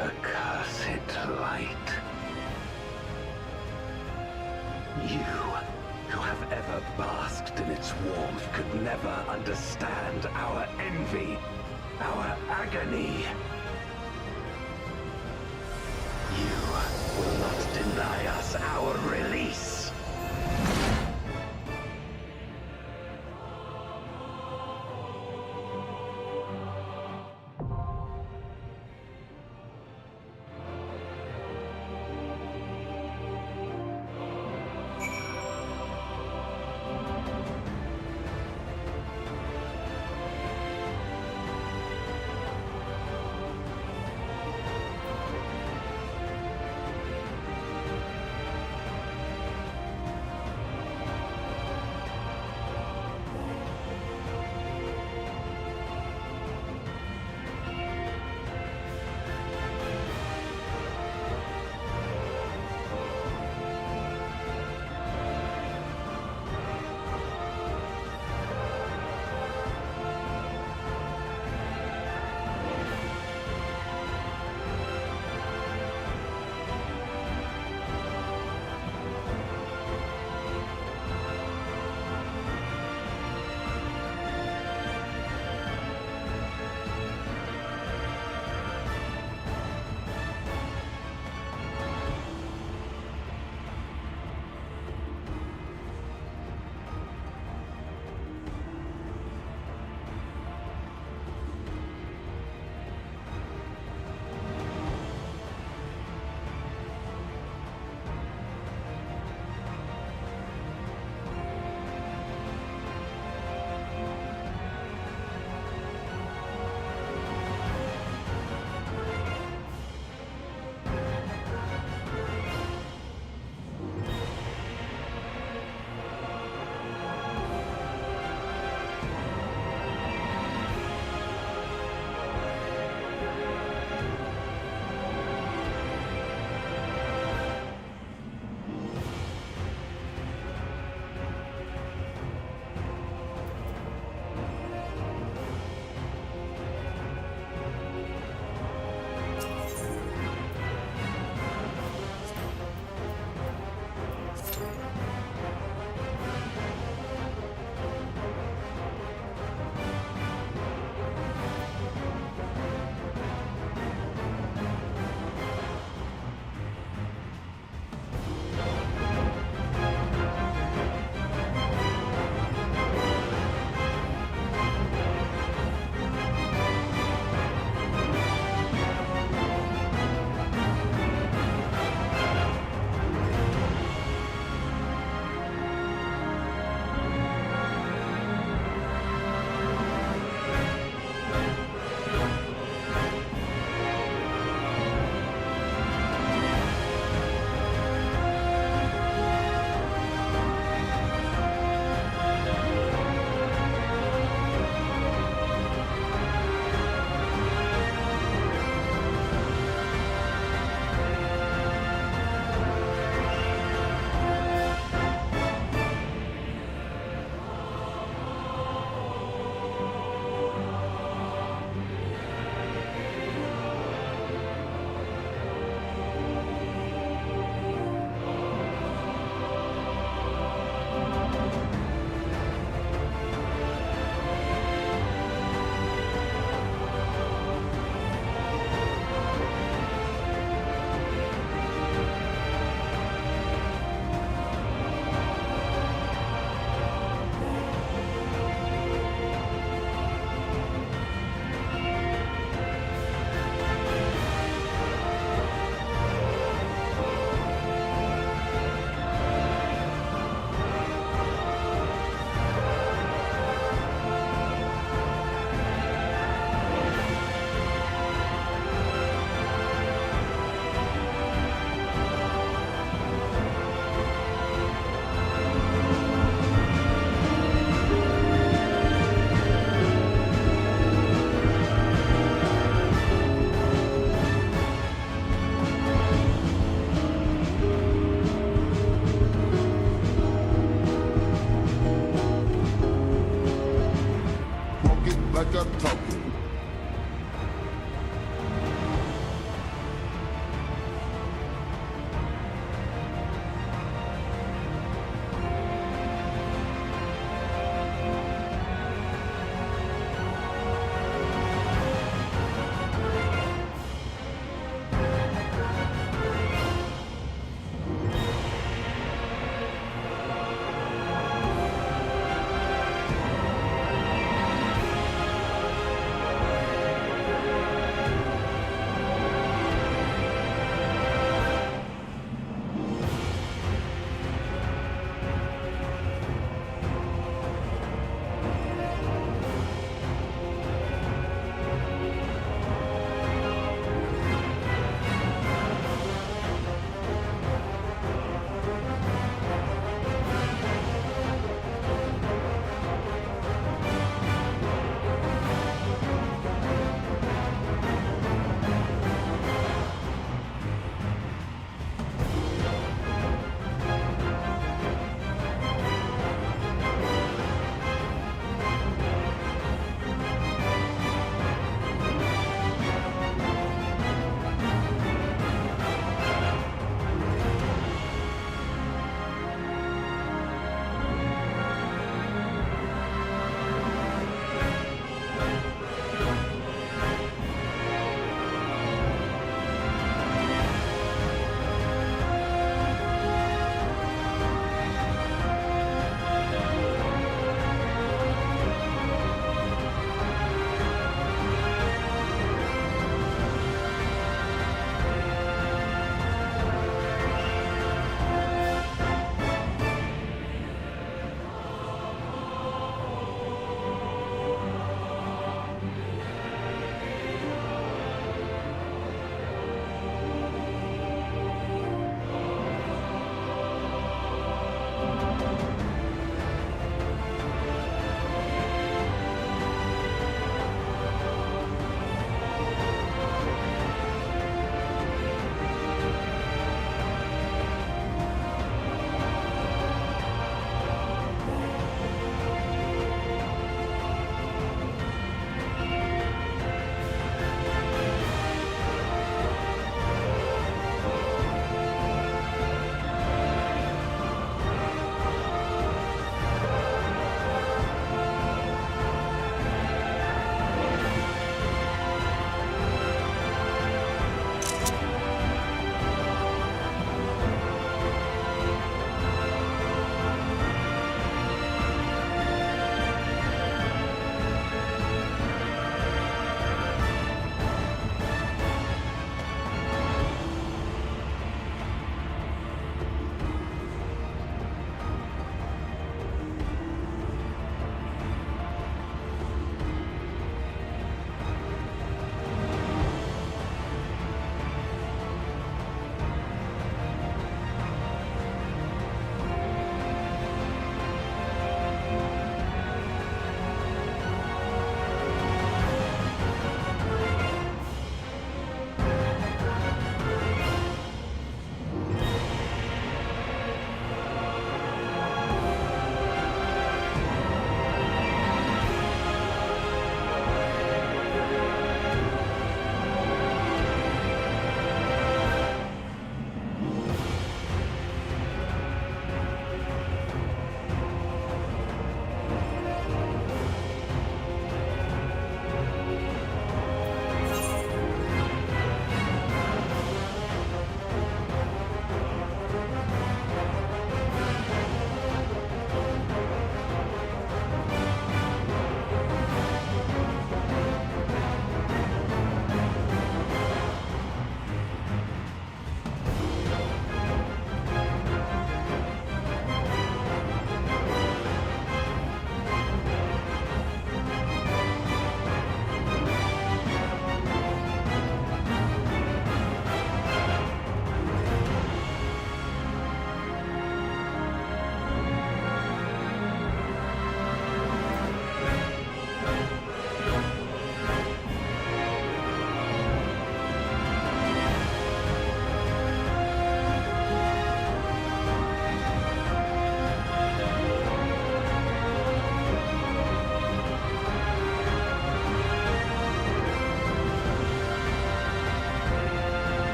Speaker 6: Accursed light. You, who have ever basked in its warmth, could never understand our envy, our agony. You will not deny us our release.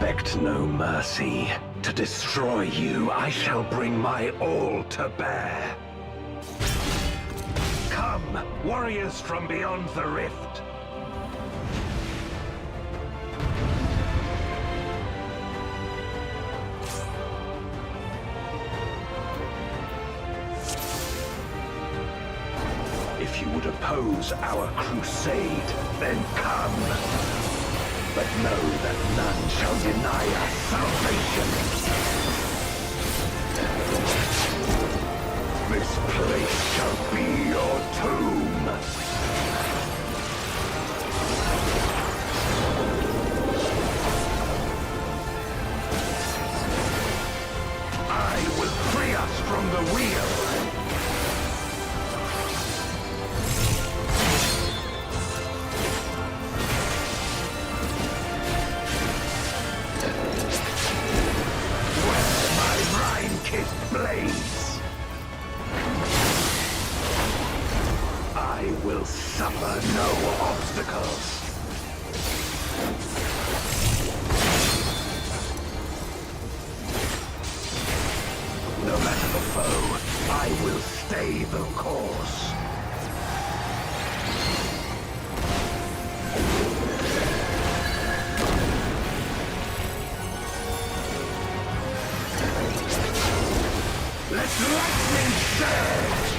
Speaker 6: Expect no mercy. To destroy you, I shall bring my all to bear. Come, warriors from beyond the rift. If you would oppose our crusade, then come. But know that none shall deny us salvation. This place shall be your tomb. I will free us from the wheel. Blaze. I will suffer no obstacles. No matter the foe, I will stay the course. Let lightning surge!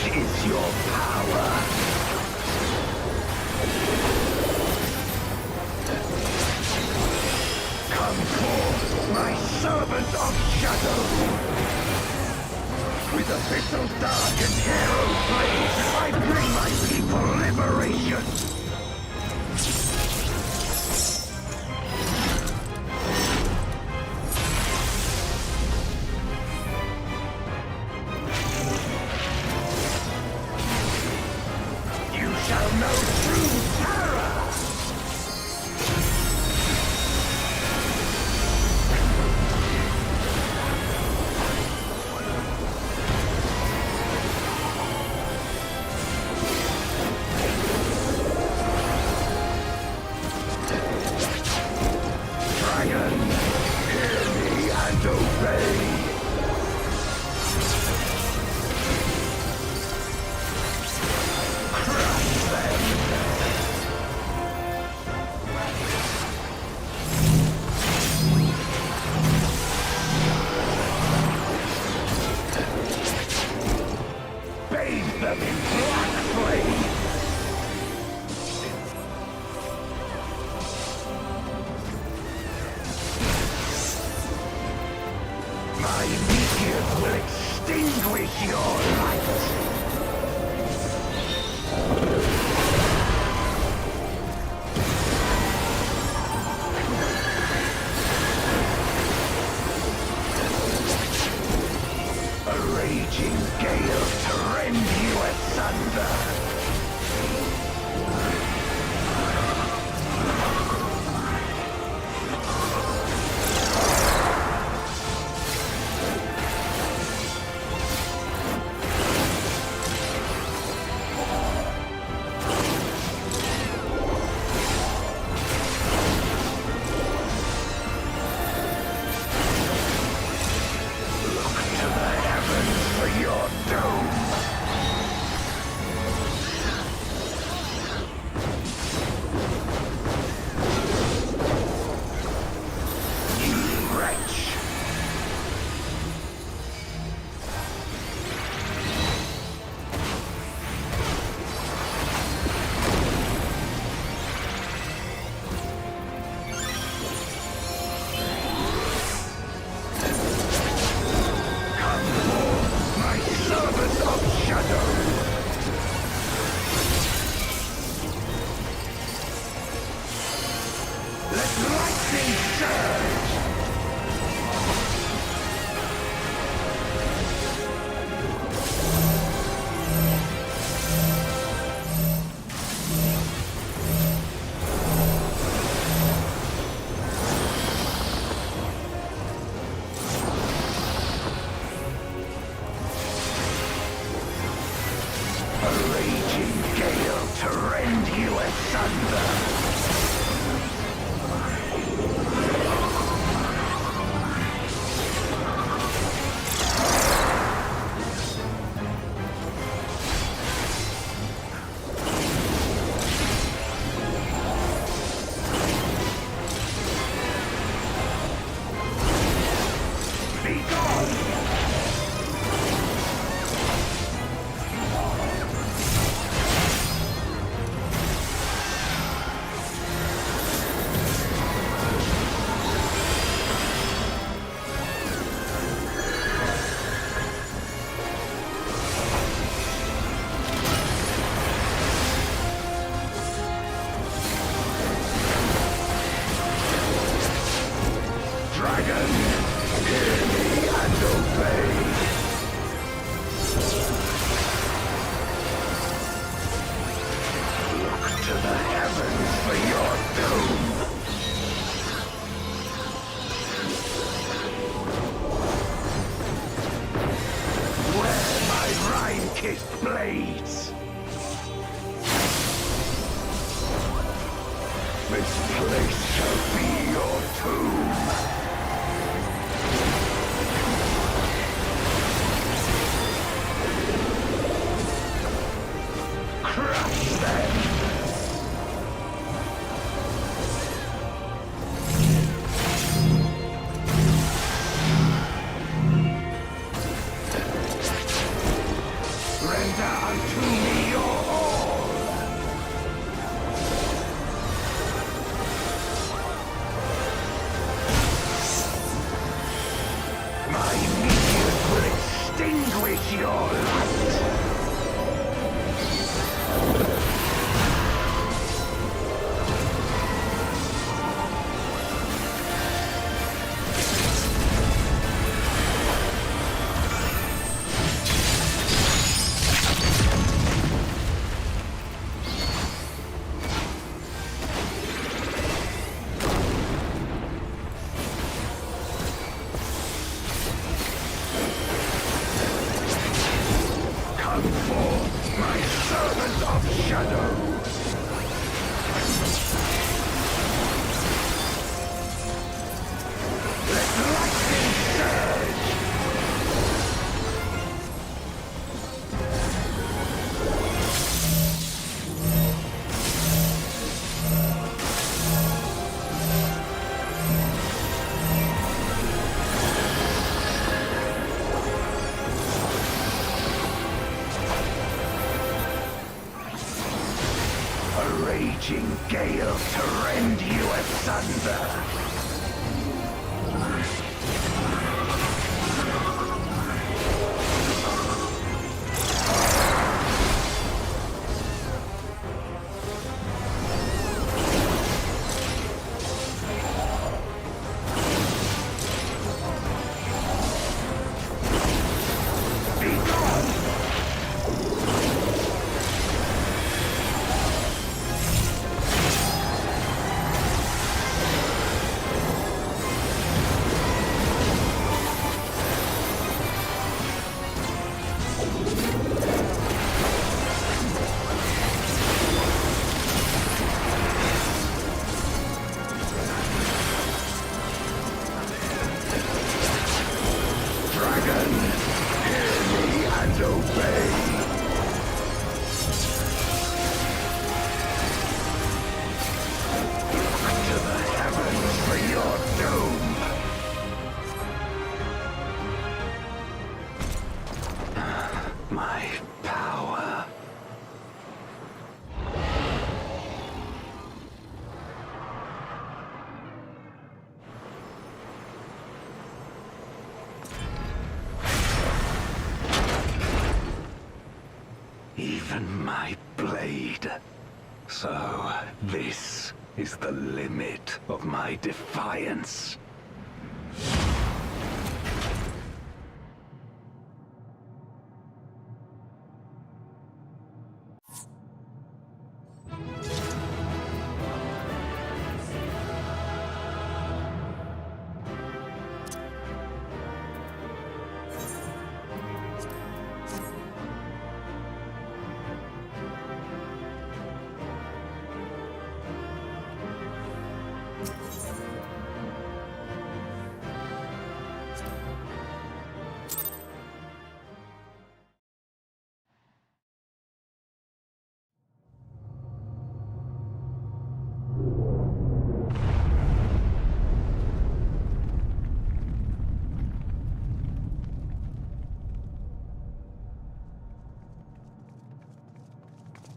Speaker 6: Is your power. Come forth, my servant of shadow. With abyssal dark and hero blaze, I bring my people liberation. Shall know true terror! Dragon, hear me and obey! Bathe them in black flame! My meteors will extinguish your light! A raging gale to rend you asunder! Your dome! You wretch!
Speaker 22: This place shall be your tomb. Crush them! Render unto me your all! My meteors will extinguish your light! Raging gale to rend you asunder. My power. Even my blade. So, this is the limit of my defiance.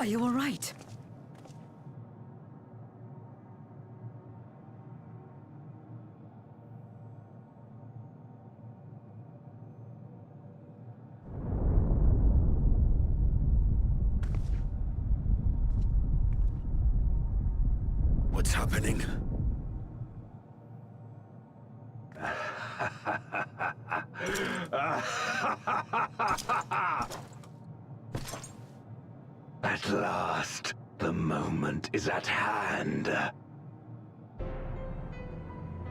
Speaker 12: Are you all right?
Speaker 5: What's happening?
Speaker 22: At last, the moment is at hand.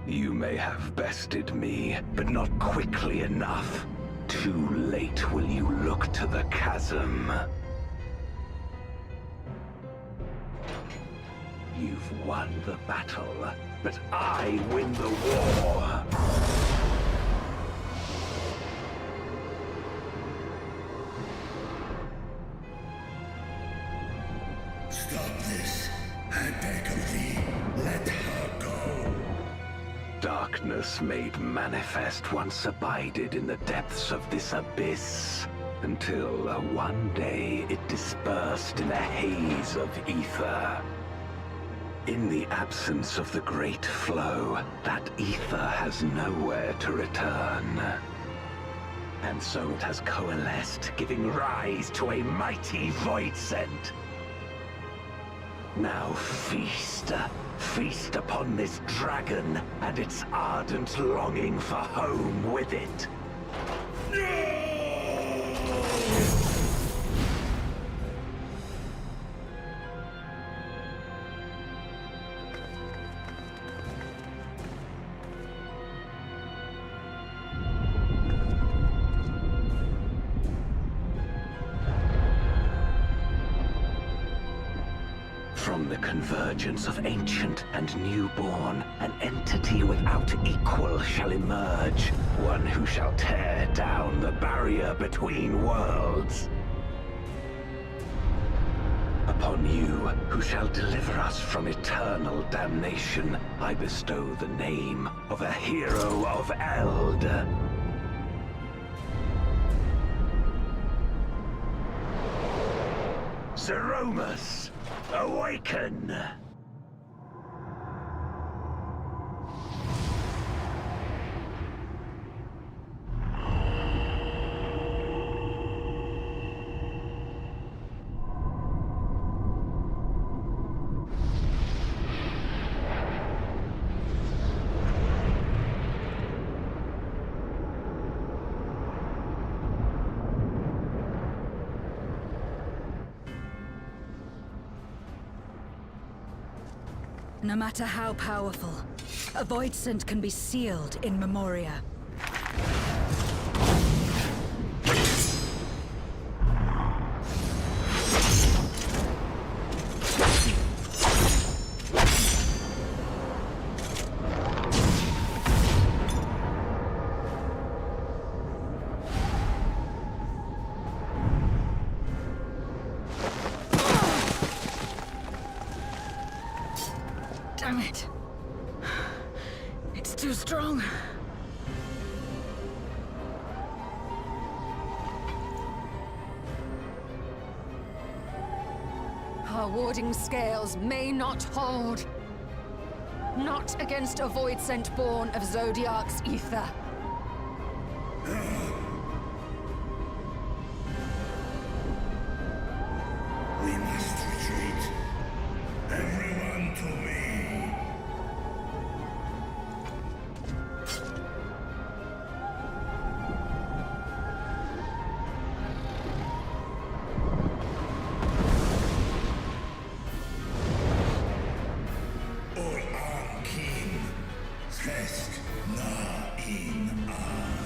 Speaker 22: You may have bested me, but not quickly enough. Too late will you look to the chasm.
Speaker 6: You've won the battle, but I win the war.
Speaker 22: Stop this. I beg of thee, let her go.
Speaker 6: Darkness made manifest once abided in the depths of this abyss, until one day it dispersed in a haze of ether. In the absence of the great flow, that ether has nowhere to return. And so it has coalesced, giving rise to a mighty void scent. Now feast, feast upon this dragon and its ardent longing for home with it. From the convergence of ancient and newborn, an entity without equal shall emerge, one who shall tear down the barrier between worlds. Upon you, who shall deliver us from eternal damnation, I bestow the name of a hero of Eld. Zeromus, awaken!
Speaker 4: No matter how powerful, a void scent can be sealed in Memoria. Damn it. It's too strong.
Speaker 1: Our warding scales may not hold. Not against a void scent born of Zodiac's ether.
Speaker 22: We must retreat. Everyone to me. Ol King, Test na in an.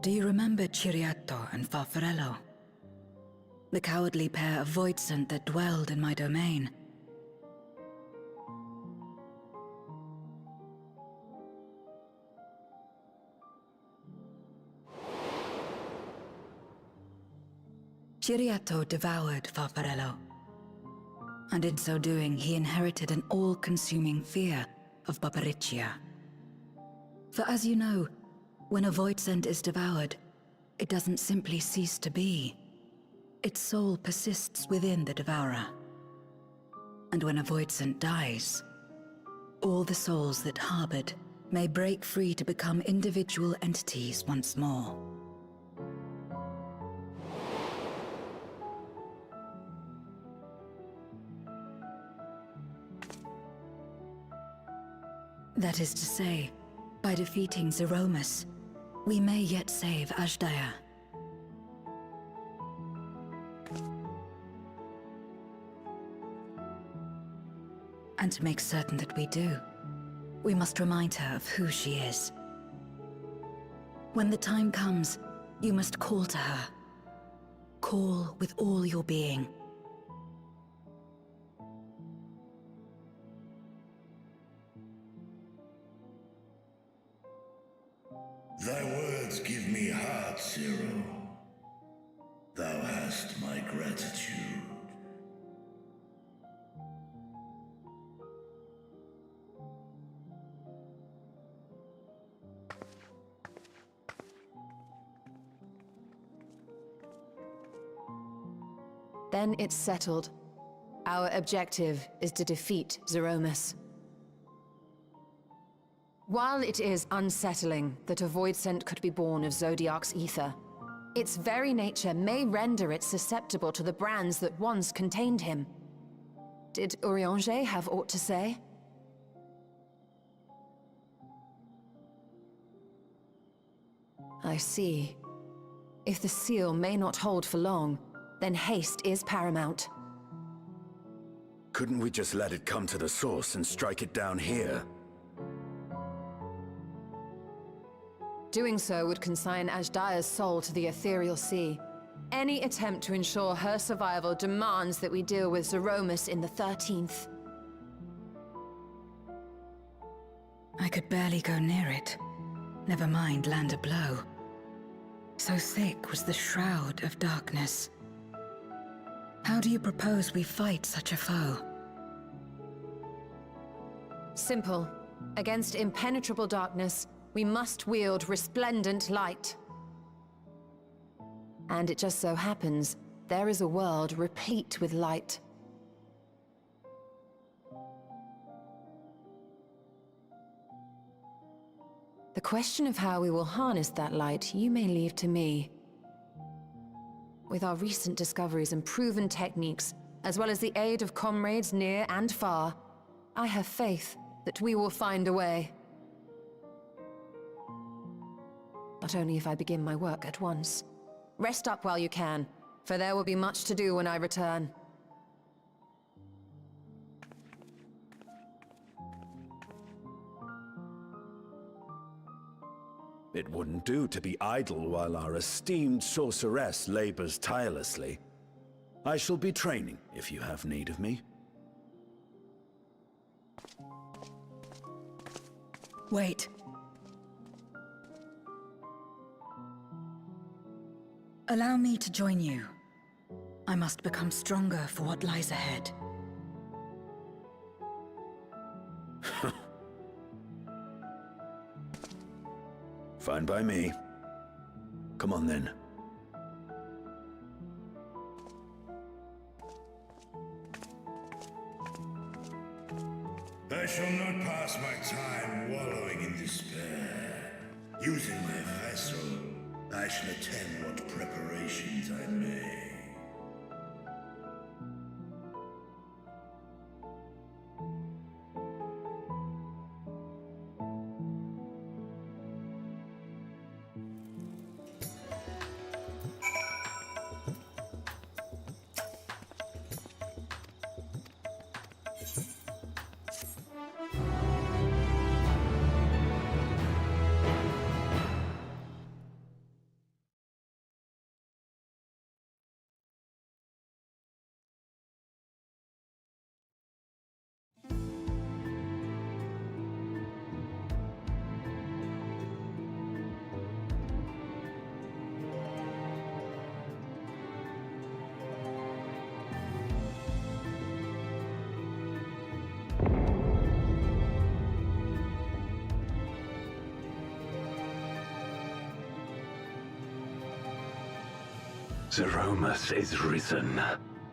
Speaker 12: Do you remember Ciriato and Farfarello? The cowardly pair of voidsent that dwelled in my domain? Ciriato devoured Farfarello, and in so doing he inherited an all-consuming fear of Barbariccia. For as you know, when a voidsent is devoured, it doesn't simply cease to be. Its soul persists within the devourer. And when a voidsent dies, all the souls that harbored may break free to become individual entities once more. That is to say, by defeating Zeromus, we may yet save Azdaja. And to make certain that we do, we must remind her of who she is. When the time comes, you must call to her. Call with all your being.
Speaker 22: Thy words give me heart, Zero. Thou hast my gratitude.
Speaker 1: Then it's settled. Our objective is to defeat Zeromus. While it is unsettling that a voidsent could be born of Zodiark's ether, its very nature may render it susceptible to the brands that once contained him. Did Urianger have aught to say? I see. If the seal may not hold for long, then haste is paramount.
Speaker 6: Couldn't we just let it come to the source and strike it down here?
Speaker 1: Doing so would consign Azdaja's soul to the ethereal sea. Any attempt to ensure her survival demands that we deal with Zeromus in the 13th.
Speaker 12: I could barely go near it. Never mind land a blow. So thick was the shroud of darkness. How do you propose we fight such a foe?
Speaker 1: Simple. Against impenetrable darkness, we must wield resplendent light. And it just so happens, there is a world replete with light. The question of how we will harness that light, you may leave to me. With our recent discoveries and proven techniques, as well as the aid of comrades near and far, I have faith that we will find a way. But only if I begin my work at once. Rest up while you can, for there will be much to do when I return.
Speaker 6: It wouldn't do to be idle while our esteemed sorceress labors tirelessly. I shall be training if you have need of me.
Speaker 12: Wait. Allow me to join you. I must become stronger for what lies ahead.
Speaker 6: Fine by me. Come on then.
Speaker 22: I shall not pass my time wallowing in despair. Using my vessel, I shall attend what preparations I may.
Speaker 6: Zeromus is risen,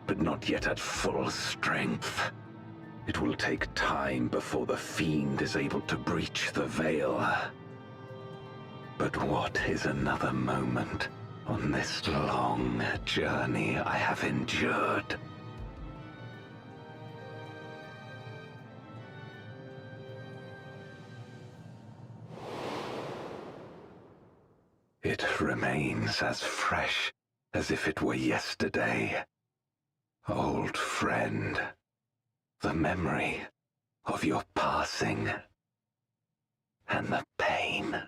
Speaker 6: but not yet at full strength. It will take time before the Fiend is able to breach the veil. But what is another moment on this long journey I have endured? It remains as fresh as if it were yesterday. Old friend, the memory of your passing and the pain.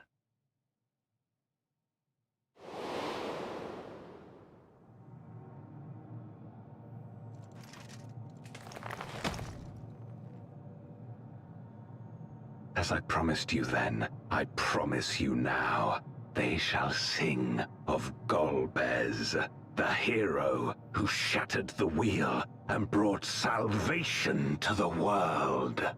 Speaker 6: As I promised you then, I promise you now. They shall sing of Golbez, the hero who shattered the wheel and brought salvation to the world.